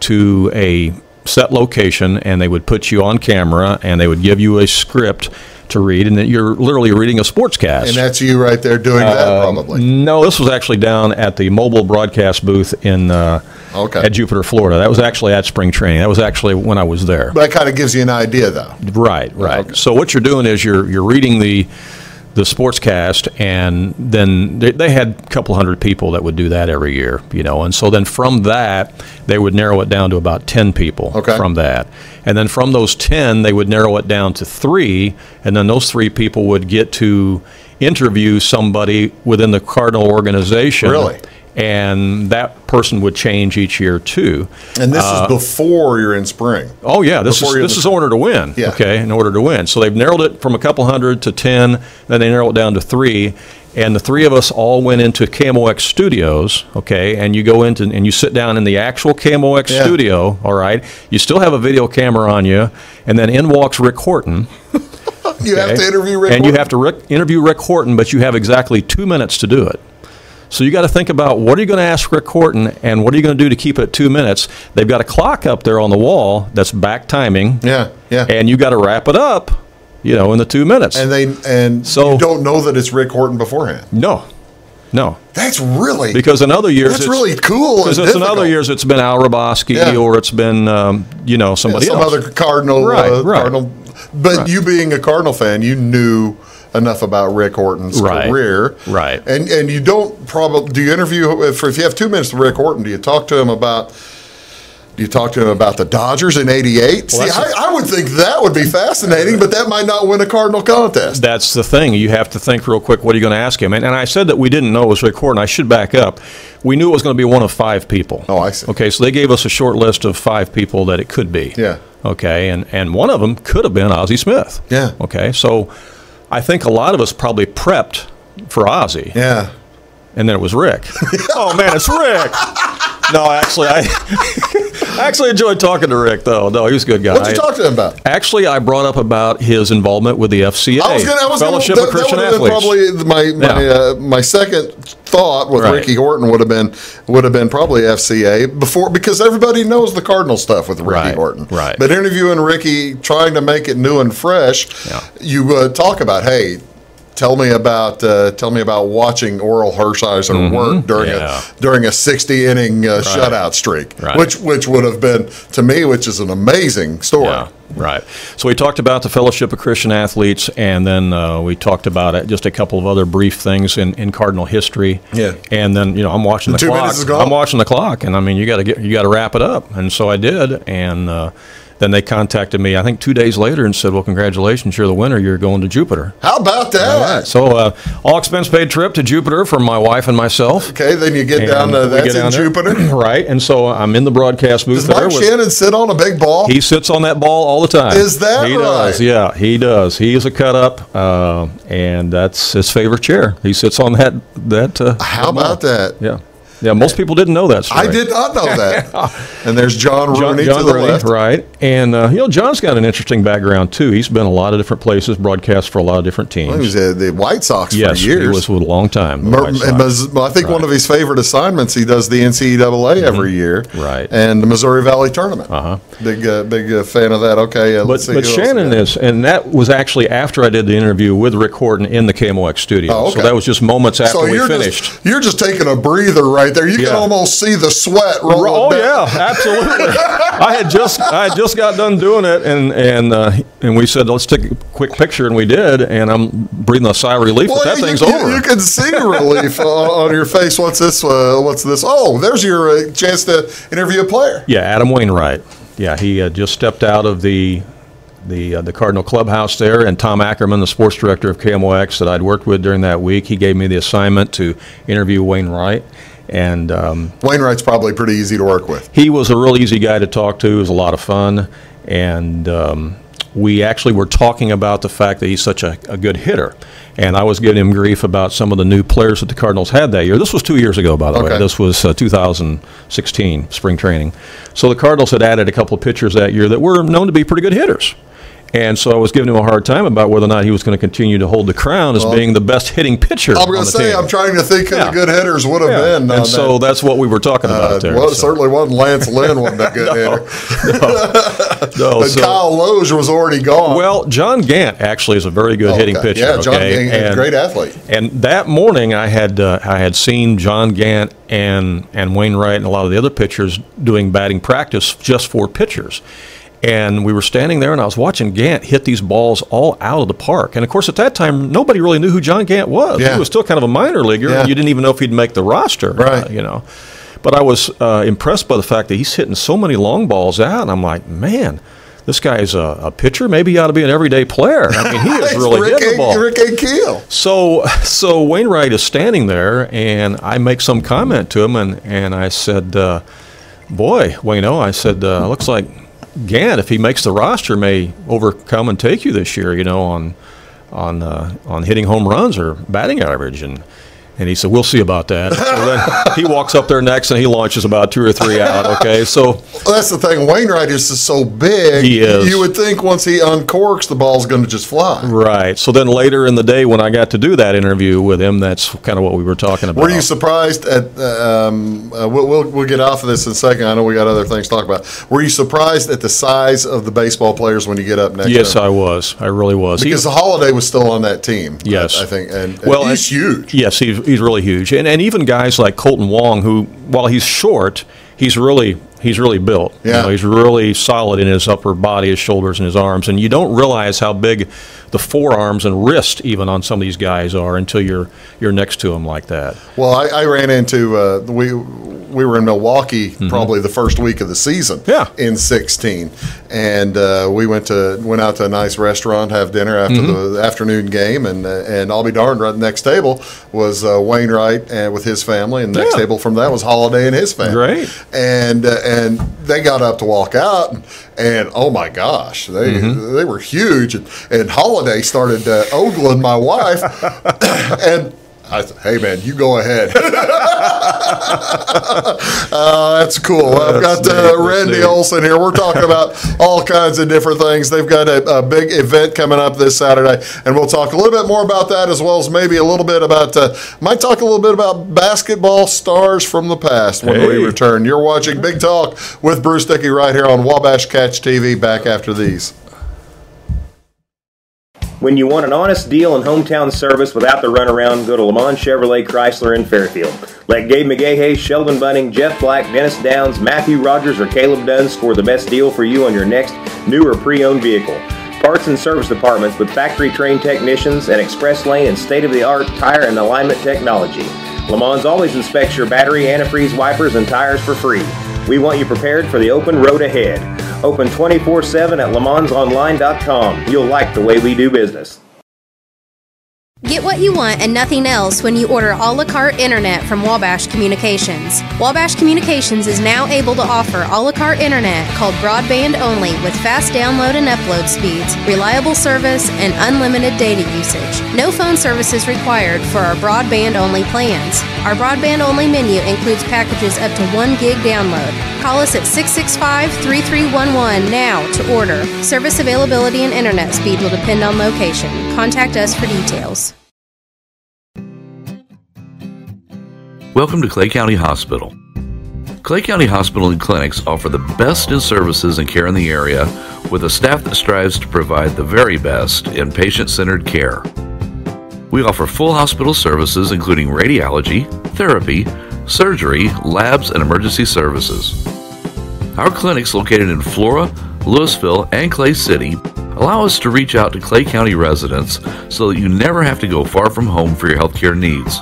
to a set location, and they would put you on camera, and they would give you a script to read, and then you're literally reading a sportscast. And that's you right there doing that, probably. No, this was actually down at the mobile broadcast booth at Jupiter, Florida. That was actually at spring training. That was actually when I was there. But that kind of gives you an idea, though. Right. Okay. So what you're doing is you're reading the sportscast, and then they had a couple hundred people that would do that every year, and so then from that they would narrow it down to about 10 people from that, and then from those 10 they would narrow it down to 3, and then those 3 people would get to interview somebody within the Cardinal organization. Really? And that person would change each year too. And this is before you're in spring. Oh yeah, this is in order to win. Yeah. Okay, in order to win. So they've narrowed it from a couple hundred to 10, then they narrow it down to 3, and the 3 of us all went into KMOX studios. Okay, and you go into and you sit down in the actual KMOX studio. All right, you still have a video camera on you, and then in walks Rick Horton. You have to interview Rick Horton. And you have to interview Rick Horton, but you have exactly 2 minutes to do it. So you got to think about, what are you going to ask Rick Horton, and what are you going to do to keep it at 2 minutes? They've got a clock up there on the wall that's back timing. Yeah. And you got to wrap it up, in the 2 minutes. And so you don't know that it's Rick Horton beforehand. No. That's really because in other years that's really cool. Because in other years it's been Al Roboski or it's been somebody some else, other Cardinal. Cardinal. But you being a Cardinal fan, you knew enough about Rick Horton's career, right? And you don't probably do you interview if you have 2 minutes with Rick Horton? Do you talk to him about the Dodgers in '88? Well, see, I would think that would be fascinating, but that might not win a Cardinal contest. That's the thing. You have to think real quick. What are you going to ask him? And I said that we didn't know it was Rick Horton. I should back up. We knew it was going to be one of 5 people. Oh, I see. Okay, so they gave us a short list of 5 people that it could be. Yeah. Okay, and one of them could have been Ozzie Smith. Yeah. Okay, so I think a lot of us probably prepped for Ozzie. Yeah. and then it was Rick. Oh man, it's Rick. No, actually, I actually enjoyed talking to Rick, though. No, he was a good guy. What did you talk to him about? Actually, I brought up about his involvement with the FCA, Fellowship of Christian Athletes. Probably my second thought with Ricky Horton would have been probably FCA because everybody knows the Cardinal stuff with Ricky Horton. Right. But interviewing Ricky, trying to make it new and fresh, you talk about, hey, tell me about watching Oral Hershiser work during a 60-inning shutout streak, which would have been, to me, which is an amazing story. Yeah. Right. So we talked about the Fellowship of Christian Athletes, and then we talked about just a couple of other brief things in Cardinal history. Yeah. And then I'm watching the 2 clock. minutes is gone. I'm watching the clock, and I mean you got to wrap it up, and so I did, and. Then they contacted me, I think 2 days later, and said, well, congratulations, you're the winner. You're going to Jupiter. How about that? All right. So all expense paid trip to Jupiter for my wife and myself. Okay, then you get down to that's in Jupiter. Right, and so I'm in the broadcast booth. Does Mike Shannon sit on a big ball? He sits on that ball all the time. Is that right? He does, yeah, he does. He is a cut-up, and that's his favorite chair. He sits on that How about that? Yeah. Yeah, most people didn't know that story. I did not know that. And there's John Rooney to the left. Right. And, John's got an interesting background, too. He's been a lot of different places, broadcast for a lot of different teams. Well, he was at the White Sox for years. He was for a long time. I think one of his favorite assignments, he does the NCAA every year. Right. And the Missouri Valley Tournament. Big fan of that. Okay, but Shannon is, and that was actually after I did the interview with Rick Horton in the KMOX studio. Oh, okay. So that was just moments after we finished. You're just taking a breather right there. You can almost see the sweat rolling down. Yeah, absolutely. I had just got done doing it, and we said let's take a quick picture, and we did. And I'm breathing a sigh of relief that thing's over. You can see relief on your face. What's this? What's this? Oh, there's your chance to interview a player. Yeah, Adam Wainwright. Yeah, he just stepped out of the Cardinal clubhouse there, and Tom Ackerman, the sports director of KMOX that I'd worked with during that week, he gave me the assignment to interview Wainwright. And Wainwright's probably pretty easy to work with. He was a real easy guy to talk to. It was a lot of fun. And we actually were talking about the fact that he's such a good hitter. And I was giving him grief about some of the new players that the Cardinals had that year. This was 2 years ago, by the way. This was 2016, spring training. So the Cardinals had added a couple of pitchers that year that were known to be pretty good hitters. And so I was giving him a hard time about whether or not he was going to continue to hold the crown as being the best hitting pitcher. I'm going to say, I'm trying to think who the good hitters would have been. And so that's what we were talking about there. Well, it certainly wasn't Lance Lynn, wasn't a good hitter. But Kyle Loge was already gone. Well, John Gant actually is a very good hitting pitcher. Yeah, John Gant, great athlete. And that morning I had seen John Gant and Wainwright and a lot of the other pitchers doing batting practice just for pitchers. And we were standing there, and I was watching Gant hit these balls all out of the park. And, of course, at that time, nobody really knew who John Gant was. Yeah. He was still kind of a minor leaguer, and you didn't even know if he'd make the roster. Right. But I was impressed by the fact that he's hitting so many long balls out, and I'm like, man, this guy's a pitcher. Maybe he ought to be an everyday player. I mean, he is really hitting the ball. Rick A. Keel. So Wainwright is standing there, and I make some comment to him, and I said, boy, Waino, I said, looks like Gant, if he makes the roster, may overcome and take you this year, on hitting home runs or batting average. And he said, we'll see about that. So then he walks up there next, and he launches about 2 or 3 out, okay? So well, that's the thing. Wainwright is just so big. He is. You would think once he uncorks, the ball's going to just fly. Right. So then later in the day when I got to do that interview with him, that's kind of what we were talking about. Were you surprised at we'll get off of this in a second. I know we got other things to talk about. Were you surprised at the size of the baseball players when you get up next Yes, to him? I was. I really was. Because the Holiday was still on that team. Yes. I think. And he's huge. Yes, he's really huge. And even guys like Colton Wong, who, while he's short, he's really built. Yeah. He's really solid in his upper body, his shoulders, and his arms. And you don't realize how big the forearms and wrist even on some of these guys are until you're next to them like that. Well, I ran into we were in Milwaukee probably the first week of the season in 2016, and we went out to a nice restaurant, have dinner after the afternoon game, and I'll be darned, right next table was Wainwright and with his family, and next table from that was Holiday and his family. Great. And they got up to walk out, and oh my gosh, they were huge, and Holiday started ogling my wife, and Hey, man, you go ahead. That's cool. I've got Randy Olson here. We're talking about all kinds of different things. They've got a big event coming up this Saturday, and we'll talk a little bit more about that, as well as maybe a little bit about, might talk a little bit about basketball stars from the past when we return. You're watching Big Talk with Bruce Dickey right here on Wabash Catch TV. Back after these. When you want an honest deal and hometown service without the runaround, go to Lamont Chevrolet Chrysler in Fairfield. Let Gabe McGahey, Sheldon Bunning, Jeff Black, Dennis Downs, Matthew Rogers, or Caleb Dunn score the best deal for you on your next new or pre-owned vehicle. Parts and service departments with factory-trained technicians and express lane and state-of-the-art tire and alignment technology. Lamont always inspects your battery, antifreeze, wipers, and tires for free. We want you prepared for the open road ahead. Open 24/7 at LeMansOnline.com. You'll like the way we do business. Get what you want and nothing else when you order a la carte internet from Wabash Communications. Wabash Communications is now able to offer a la carte internet called broadband only with fast download and upload speeds, reliable service, and unlimited data usage. No phone service is required for our broadband only plans. Our broadband only menu includes packages up to 1 gig download. Call us at 665-3311 now to order. Service availability and internet speed will depend on location. Contact us for details. Welcome to Clay County Hospital. Clay County Hospital and Clinics offer the best in services and care in the area with a staff that strives to provide the very best in patient-centered care. We offer full hospital services including radiology, therapy, surgery, labs, and emergency services. Our clinics located in Flora, Louisville, and Clay City allow us to reach out to Clay County residents so that you never have to go far from home for your healthcare needs.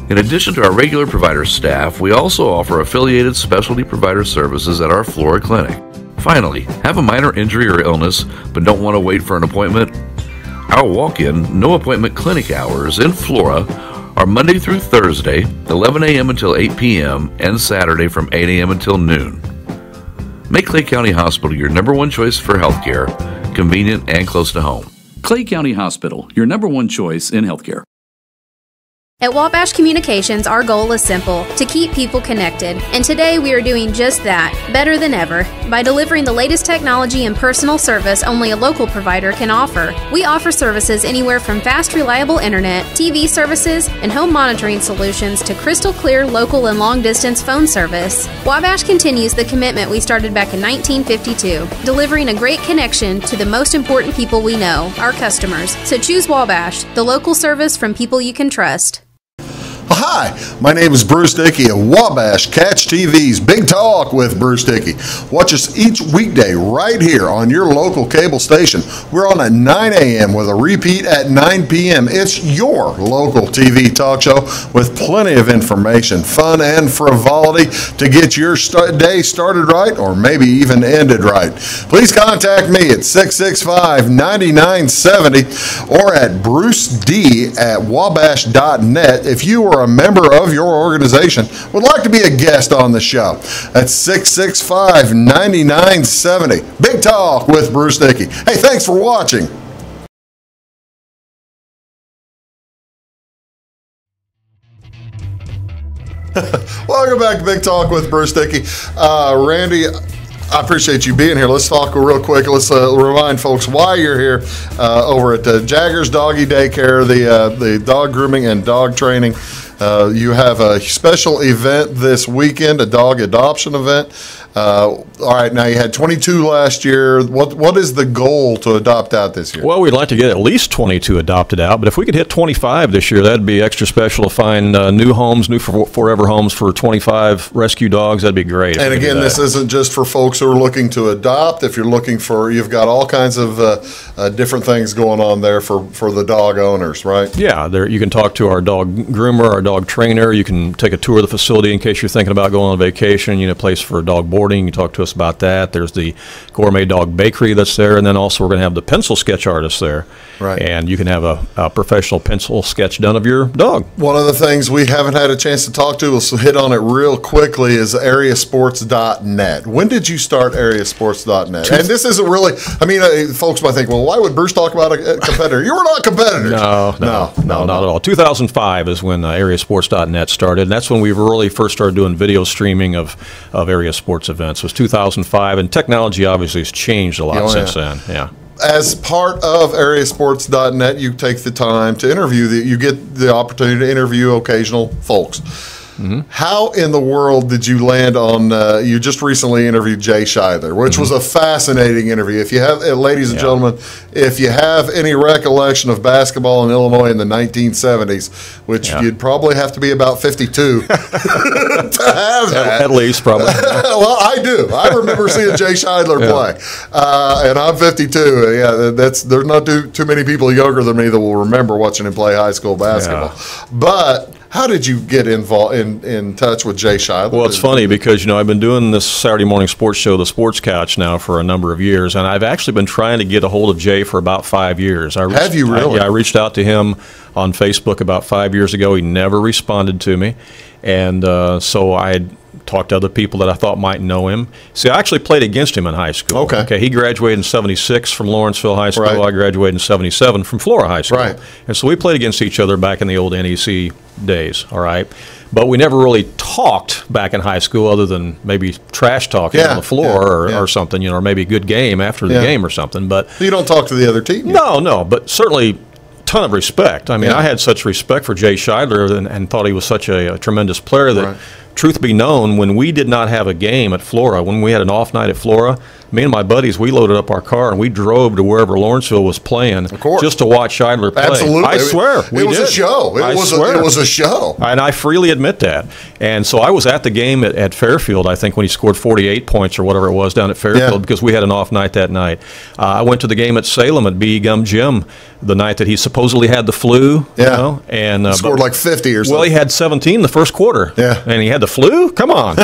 In addition to our regular provider staff, we also offer affiliated specialty provider services at our Flora clinic. Finally, have a minor injury or illness but don't want to wait for an appointment? Our walk-in, no-appointment clinic hours in Flora are Monday through Thursday, 11 a.m. until 8 p.m., and Saturday from 8 a.m. until noon. Make Clay County Hospital your number one choice for healthcare, convenient and close to home. Clay County Hospital, your number one choice in healthcare. At Wabash Communications, our goal is simple, to keep people connected. And today we are doing just that, better than ever, by delivering the latest technology and personal service only a local provider can offer. We offer services anywhere from fast, reliable internet, TV services, and home monitoring solutions to crystal clear local and long-distance phone service. Wabash continues the commitment we started back in 1952, delivering a great connection to the most important people we know, our customers. So choose Wabash, the local service from people you can trust. Hi, my name is Bruce Dickey of Wabash Catch TV's Big Talk with Bruce Dickey. Watch us each weekday right here on your local cable station. We're on at 9 a.m. with a repeat at 9 p.m. It's your local TV talk show with plenty of information, fun, and frivolity to get your day started right or maybe even ended right. Please contact me at 665-9970 or at bruced@wabash.net if you are a member of your organization would like to be a guest on the show. That's 665-9970. Big Talk with Bruce Dickey. Hey, thanks for watching. Welcome back to Big Talk with Bruce Dickey. Randy, I appreciate you being here. Let's talk real quick. Let's remind folks why you're here over at Jagger's Doggy Daycare, the dog grooming and dog training. You have a special event this weekend, a dog adoption event. All right, now you had 22 last year. What is the goal to adopt out this year? Well, we'd like to get at least 22 adopted out, but if we could hit 25 this year, that'd be extra special to find new homes, new forever homes for 25 rescue dogs. That'd be great. And again, this isn't just for folks who are looking to adopt. If you're looking for, you've got all kinds of different things going on there for the dog owners, right? Yeah, you can talk to our dog groomer, our dog trainer. You can take a tour of the facility in case you're thinking about going on vacation. You know, a place for a dog boarding skateboarding. You can talk to us about that. There's the Gourmet Dog Bakery that's there, and then also we're going to have the pencil sketch artist there. Right. And you can have a professional pencil sketch done of your dog. One of the things we haven't had a chance to talk to, we'll hit on it real quickly, is areasports.net. When did you start areasports.net? And this isn't really, I mean, folks might think, well, why would Bruce talk about a competitor? You were not competitors. No, not at all. 2005 is when areasports.net started, and that's when we really first started doing video streaming of area sports events. It was 2005, and technology obviously has changed a lot since then. Yeah. As part of areasports.net, you take the time to interview, you get the opportunity to interview occasional folks. How in the world did you land on, you just recently interviewed Jay Scheidler, which was a fascinating interview. If you have, ladies and gentlemen, if you have any recollection of basketball in Illinois in the 1970s, which you'd probably have to be about 52 to have that. At least, probably. Well, I do. I remember seeing Jay Scheidler play. And I'm 52. Yeah, there's not too many people younger than me that will remember watching him play high school basketball. But how did you get involved in touch with Jay Scheidler? Well, it's funny because, I've been doing this Saturday morning sports show, The Sports Couch, now for a number of years, and I've actually been trying to get a hold of Jay for about 5 years. Have you really? I reached out to him on Facebook about 5 years ago. He never responded to me, and so I had talked to other people that I thought might know him. See, I actually played against him in high school. Okay. He graduated in 76 from Lawrenceville High School. Right. I graduated in 77 from Flora High School. Right. And so we played against each other back in the old NEC days, all right? But we never really talked back in high school other than maybe trash talking on the floor or something, or maybe a good game after the game or something. But you don't talk to the other team? No, but certainly ton of respect. I mean, I had such respect for Jay Scheidler and thought he was such a tremendous player that, truth be known, when we did not have a game at Flora, when we had an off night at Flora, me and my buddies, we loaded up our car and we drove to wherever Lawrenceville was playing just to watch Scheidler play. Absolutely. I swear. It was a show. It was a show. And I freely admit that. And so I was at the game at Fairfield, I think, when he scored 48 points or whatever it was down at Fairfield because we had an off night that night. I went to the game at Salem at B. Gum Gym the night that he supposedly had the flu. And scored like 50 or something. Well, he had 17 the first quarter. Yeah. And he had the flu? Come on.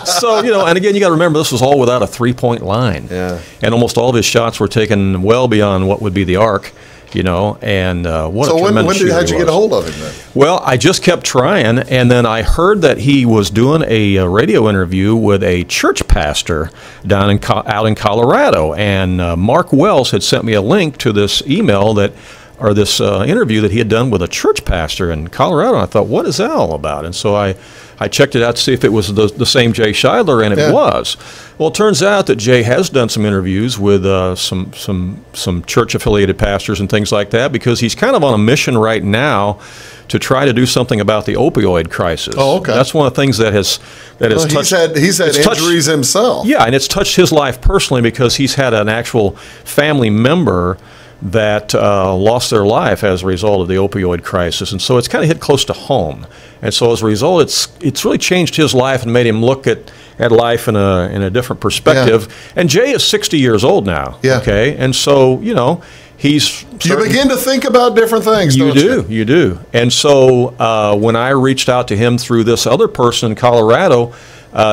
So, and again, you got to remember, this was all without a three-point line. Yeah. And almost all of his shots were taken well beyond what would be the arc. And what a tremendous shooter he was. So how'd you get a hold of him then? Well, I just kept trying, and then I heard that he was doing a radio interview with a church pastor out in Colorado, and Mark Wells had sent me a link to this email this interview that he had done with a church pastor in Colorado. And I thought, what is that all about? And so I checked it out to see if it was the same Jay Scheidler, and it was. Well, it turns out that Jay has done some interviews with some church-affiliated pastors and things like that, because he's kind of on a mission right now to try to do something about the opioid crisis. Oh, okay. That's one of the things that has touched. He's had injuries himself. Yeah, and it's touched his life personally because he's had an actual family member that lost their life as a result of the opioid crisis, and so it's kind of hit close to home. And so as a result, it's really changed his life and made him look at life in a different perspective. Yeah. And Jay is 60 years old now. Yeah. Okay, and so he's you begin to think about different things. You do. And so when I reached out to him through this other person in Colorado,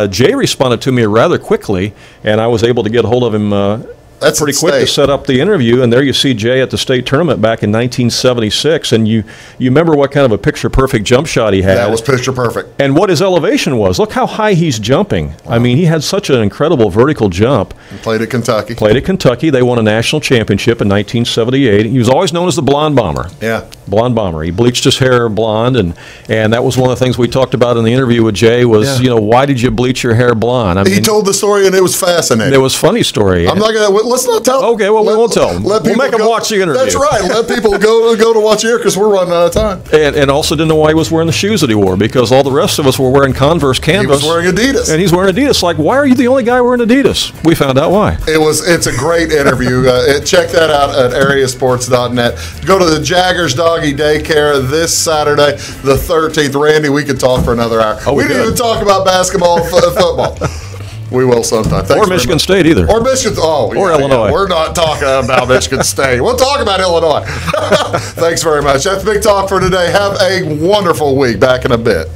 Jay responded to me rather quickly, and I was able to get a hold of him. That's pretty quick to set up the interview, and there you see Jay at the state tournament back in 1976, and you remember what kind of a picture-perfect jump shot he had. That was picture-perfect. And what his elevation was. Look how high he's jumping. Wow. I mean, he had such an incredible vertical jump. He played at Kentucky. They won a national championship in 1978. He was always known as the Blonde Bomber. Yeah. Blonde Bomber. He bleached his hair blonde, and that was one of the things we talked about in the interview with Jay was, why did you bleach your hair blonde? I mean, he told the story, and it was fascinating. It was a funny story. I'm not going to... Let's not tell. Okay, well, we won't tell them. We'll make them watch the interview. That's right. Let people go to watch the interview because we're running out of time. And also didn't know why he was wearing the shoes that he wore, because all the rest of us were wearing Converse canvas. He was wearing Adidas. And he's wearing Adidas. Like, why are you the only guy wearing Adidas? We found out why. It's a great interview. Check that out at areasports.net. Go to the Jaggers Doggy Daycare this Saturday, the 13th. Randy, we could talk for another hour. We didn't even talk about basketball and football. We will sometime. Thanks or Michigan State either. Or Michigan. Or Illinois. Yeah. We're not talking about Michigan State. We'll talk about Illinois. Thanks very much. That's Big Talk for today. Have a wonderful week. Back in a bit.